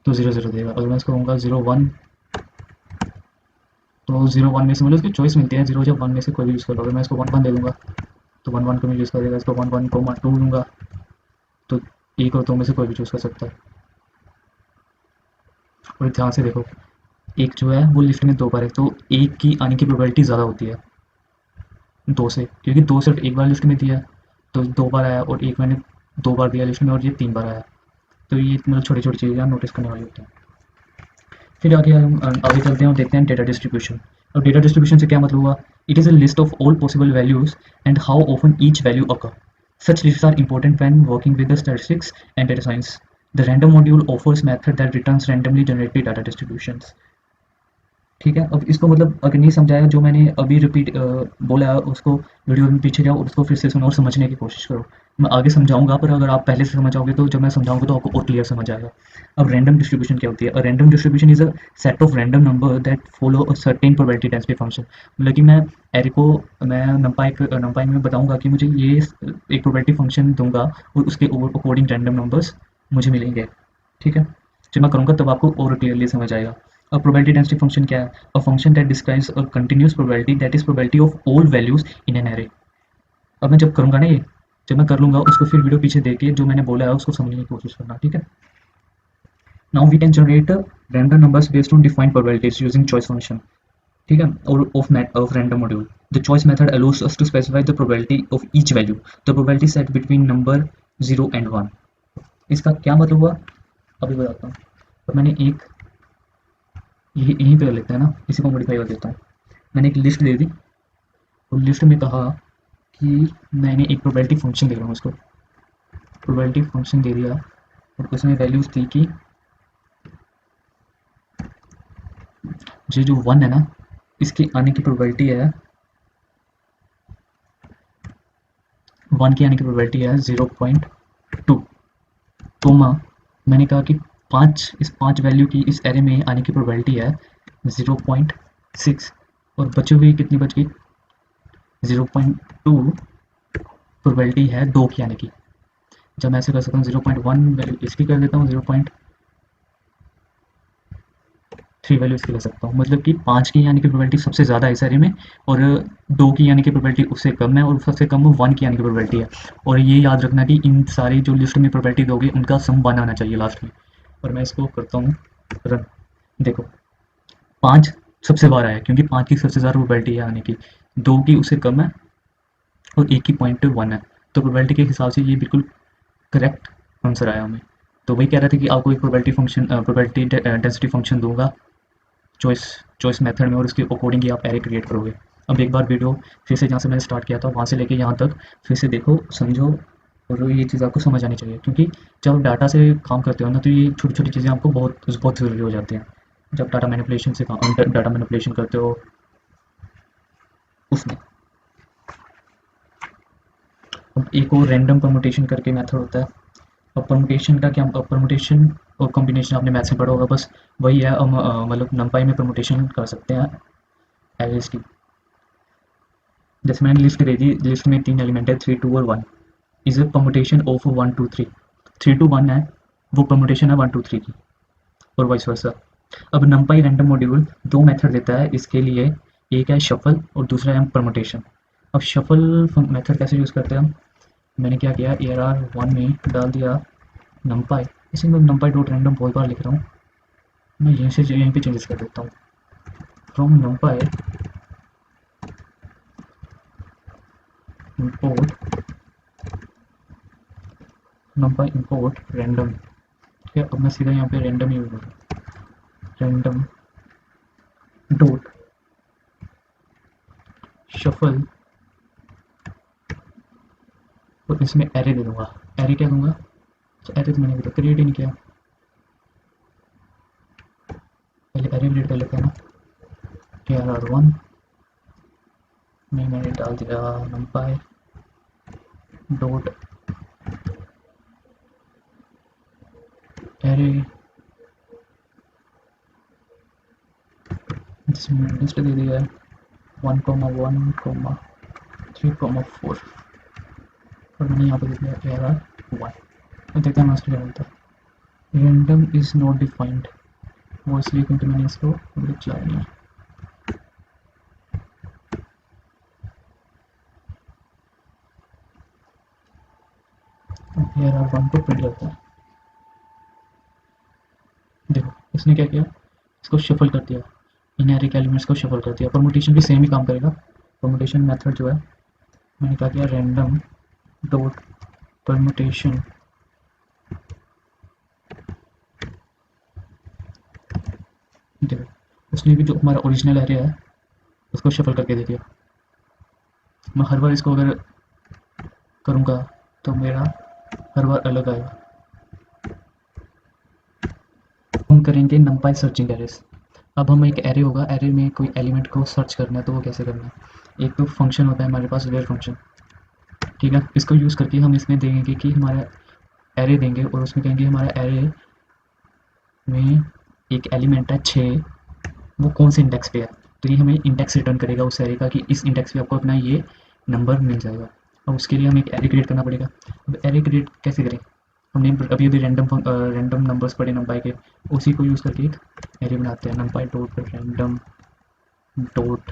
तो 0 0 देगा। अगर मैं इसको कहूँगा 0 1, तो 0 1 में से मतलब उसकी चॉइस मिलती है, 0 या 1 में से कोई भी यूज़ कर लो। अगर मैं इसको 1 1 दे दूँगा, तो 1 1 को मैं यूज़ कर देगा। इसको 1 1 को 2 दूँगा, तो 1 और 2 में से कोई भी चूज़ कर सकता है। और ध्यान से देखो, एक जो है वो लिस्ट में 2 बार है, तो एक की आने की प्रोबेबिलिटी ज़्यादा होती है 2 से, क्योंकि 2 सिर्फ एक बार लिस्ट में दिया है, तो 2 बार आया, और एक मैंने 2 बार दिया लिस्ट में, और ये 3 बार आया। तो ये मतलब छोटी छोटी चीज़ें नोटिस करने वाली होती हैं। फिर आगे हम आगे चलते हैं और देखते हैं डेटा डिस्ट्रीब्यूशन। और डेटा डिस्ट्रीब्यूशन से क्या मतलब हुआ, it is a list of all possible values and how often each value occur. Such lists are important when working with the statistics and data science. The random module offers method that returns randomly generated data distributions. ठीक है, अब इसको मतलब अगर नहीं समझाया जो मैंने अभी रिपीट बोला है, उसको वीडियो में पीछे जाओ और उसको फिर से सुनो और समझने की कोशिश करो। मैं आगे समझाऊंगा, पर अगर आप पहले से समझ जाओगे तो जब मैं समझाऊंगा तो आपको और क्लियर समझ आएगा। अब रैंडम डिस्ट्रीब्यूशन क्या होती है, random distribution is a set of random number that follow a certain probability density function. मतलब कि मैं एरे को, मैं नंपाई में बताऊंगा कि मुझे ये एक प्रोबेबिलिटी फंक्शन दूंगा, और उसके अकॉर्डिंग रैंडम नंबर्स मुझे मिलेंगे। ठीक है, जब मैं करूँगा तब आपको और क्लियरली समझ आएगा। A probability density function क्या है? A function that describes a continuous probability, that is probability of all values in an array. अब मैं जब करूँगा ना ये, जब मैं कर लूँगा उसको फिर वीडियो पीछे देख के जो मैंने बोला है उसको समझने की कोशिश करना, ठीक है? Now we can generate random numbers based on defined probabilities using choice function, ठीक है? और of random module. The choice method allows us to specify the probability of each value. The probability set between number 0 and 1. इसका क्या मतलब हुआ? अभी बताता हूँ। अब मैंने एक यहीं पे लेते हैं ना, इसी को मॉडिफाई कर देता हूँ। मैंने एक लिस्ट दे दी, और लिस्ट में कहा कि मैंने एक प्रोबेबिलिटी फंक्शन दे रहा हूँ उसको, प्रोबेबिलिटी फंक्शन दे दिया, और उसमें वैल्यूज दी कि जो 1 है ना, इसके आने की प्रोबेबिलिटी है, 1 की आने की प्रोबेबिलिटी है 0.2, कोमा मैंने कहा कि 5, इस 5 वैल्यू की इस एरे में आने की प्रोबेबिलिटी है 0.6, और बची हुई कितनी बच गई, 0.2 प्रोबेबिलिटी है 2 की आने की। जब मैं ऐसे कर सकता हूँ 0.1 वैल्यू इसकी कर देता हूँ, 0.3 वैल्यू इसकी कर सकता हूँ। मतलब कि 5 की यानी कि प्रोबेबिलिटी सबसे ज़्यादा है इस एरे में, और 2 की यानी कि प्रोबेबिलिटी उससे कम है, और सबसे कम 1 की यानी कि प्रोबेबिलिटी है। और ये याद रखना कि इन सारी जो लिस्ट में प्रोबेबिलिटी दोगे उनका सम 1 आना चाहिए लास्ट में। और मैं इसको करता हूँ रन। देखो, 5 सबसे बार आया क्योंकि 5 की सबसे ज़्यादा प्रोबेबिलिटी है आने की, 2 की उससे कम है, और 1 की 0.1 है। तो प्रोबेबिलिटी के हिसाब से ये बिल्कुल करेक्ट आंसर आया हमें। तो वही कह रहे थे कि आपको एक प्रोबेबिलिटी डेंसिटी फंक्शन दूंगा चॉइस चॉइस मेथड में, और उसके अकॉर्डिंग ही आप एरे क्रिएट करोगे। अब एक बार वीडियो फिर से जहाँ से मैंने स्टार्ट किया था वहाँ से लेके यहाँ तक फिर से देखो, समझो, और ये चीज़ आपको समझ आनी चाहिए, क्योंकि जब आप डाटा से काम करते हो ना, तो ये छोटी छोटी चीज़ें आपको बहुत बहुत ज़रूरी हो जाती हैं जब डाटा मैनिपुलेशन करते हो उसमें। अब एक और रैंडम परमुटेशन करके मेथड होता है। अब परमुटेशन का क्या, परमुटेशन और कॉम्बिनेशन आपने मैथ्स में पढ़ा होगा, बस वही है। हम मतलब नंपाई में परमुटेशन कर सकते हैं एरेज की। जैसे मैंने लिस्ट दे दी, लिस्ट में 3 एलिमेंट है, 3 2 और 1, इज अ परमुटेशन ऑफ 1 2 3। 3 2 1 है, वो परमुटेशन है 1 2 3 की, और वाइस वर्सा। अब नंपाई रैंडम मॉड्यूल 2 मेथड देता है इसके लिए, एक है शफल और दूसरा है परमुटेशन। अब शफल मेथड कैसे यूज़ करते हैं हम, मैंने क्या किया, ए आर वन में डाल दिया नंपाई। इसे मैं नंपाई डॉट रैंडम बहुत बार लिख रहा हूँ, मैं यहीं पे चेंजेस कर देता हूँ। From नंपाई import random. ठीक है, अब मैं सीधा यहाँ पे रैंडम यूज करूँ, रैंडम डॉट शफल, और इसमें एरे दे दूंगा। एरे क्या दूंगा, तो एरे तो मैंने अभी तक क्रिएट ही नहीं किया, पहले एरे क्रिएट कर लेते हैं ना। ए आर वन में मैंने डाल दिया नंपाई डॉट एरे, जिसमें लिस्ट दे दिया है 1 1 3 4, और मैंने यहाँ पे दे दिया ए आर वन। तो देखते हैं मास्टर क्या बोलता है। रैंडम इज नॉट डिफाइंड, वो इसलिए क्योंकि मैंने इसको अभी चलाया नहीं है। ए आर वन को प्रिंट करता है। देखो इसने क्या किया, इसको शफल कर दिया, इन एरे के एलिमेंट्स को शफल कर दिया। परमुटेशन भी सेम ही काम करेगा। परमुटेशन मेथड जो है, मैंने क्या किया, रैंडम डॉट परमुटेशन, देखो उसने भी जो हमारा ओरिजिनल एरे है उसको शफल करके दे दिया। मैं हर बार इसको अगर करूँगा तो मेरा हर बार अलग आएगा। हम करेंगे नंपाई सर्चिंग एरेस। अब हम एक एरे होगा, एरे में कोई एलिमेंट को सर्च करना है, तो वो कैसे करना है। एक तो फंक्शन होता है हमारे पास, वेयर फंक्शन, ठीक है। इसको यूज़ करके हम इसमें देंगे कि हमारा एरे देंगे, और उसमें कहेंगे हमारा एरे में एक एलिमेंट है 6, वो कौन से इंडेक्स पे है। तो ये हमें इंडेक्स रिटर्न करेगा उस एरे का, कि इस इंडेक्स पे आपको अपना ये नंबर मिल जाएगा। अब उसके लिए हमें एक एरे क्रिएट करना पड़ेगा। अब एरे क्रिएट कैसे करें, हमने अभी अभी रैंडम नंबर्स पढ़े नंपाई के, उसी को यूज़ करके एक एरे बनाते हैं। नंपाई डॉट रैंडम डॉट,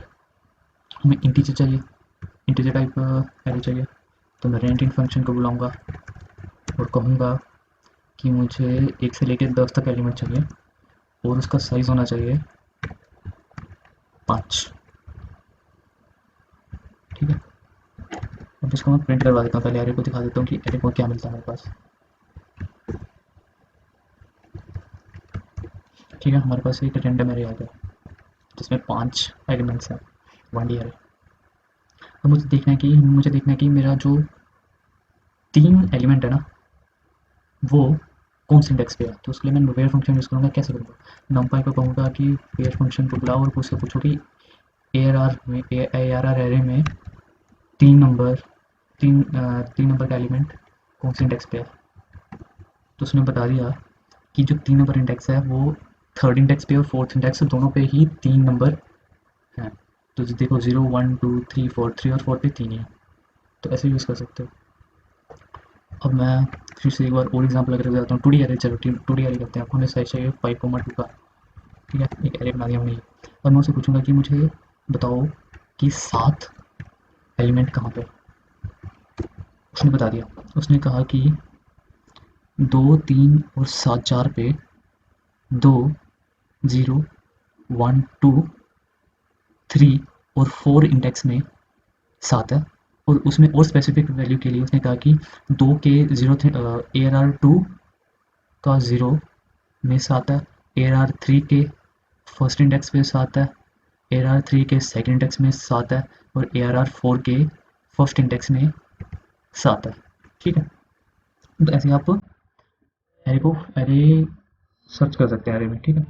हमें इंटीजर चाहिए, इंटीजर टाइप एरे चाहिए। तो मैं रेंट इन फंक्शन को बुलाऊंगा और कहूँगा कि मुझे 1 से लेकर 10 तक एलिमेंट चाहिए, और उसका साइज़ होना चाहिए 5। ठीक है, अब इसको मैं प्रिंट करवा देता हूँ, पहले एरे को दिखा देता हूँ कि एरे को क्या मिलता है मेरे पास। ठीक है, हमारे पास एक रैंडम एरे आ गया जिसमें 5 एलिमेंट्स हैं, 1D एरे। अब मुझे देखना है कि मेरा जो 3 एलिमेंट है ना, वो कौन से इंडेक्स पे है। तो उसके लिए मैं वेयर फंक्शन यूज़ करूँगा। कैसे करूँगा, नंपाई को कहूँगा कि वेयर फंक्शन को बुलाओ और उससे पूछो कि ए आर आर एरे में 3 नंबर 3 नंबर का एलिमेंट कौन से इंडेक्स पे है। तो उसने बता दिया कि जो 3 नंबर इंडेक्स है वो थर्ड इंडेक्स पे और फोर्थ इंडेक्स दोनों पे ही 3 नंबर हैं। तो देखो 0 1 2 3 4, 3 और 4 पे 3 ही है। तो ऐसे यूज़ कर सकते हो। अब मैं फिर से एक बार और एग्जाम्पल लेकर जाता हूँ। 2D एरे, चलो 2D एरे करते हैं। आपको हमें साइज चाहिए 5,2 का, ठीक है, एक एरे बना दिया हमने। और मैं उससे पूछूंगा कि मुझे बताओ कि 7 एलिमेंट कहाँ पे। उसने बता दिया, उसने कहा कि 2 3 और 7 4 पे 2 0 1 2 3 और 4 इंडेक्स में 7 है, और उसमें और स्पेसिफिक वैल्यू के लिए उसने कहा कि 2 के जीरो ARR2 का ज़ीरो में से आता है, ARR3 के फर्स्ट इंडेक्स में से आता है, ARR3 के सेकंड इंडेक्स में से आता है और ARR4 के फर्स्ट इंडेक्स में से आता है। ठीक है, तो ऐसे आप एरे को एरे सर्च कर सकते हैं एरे में। ठीक है,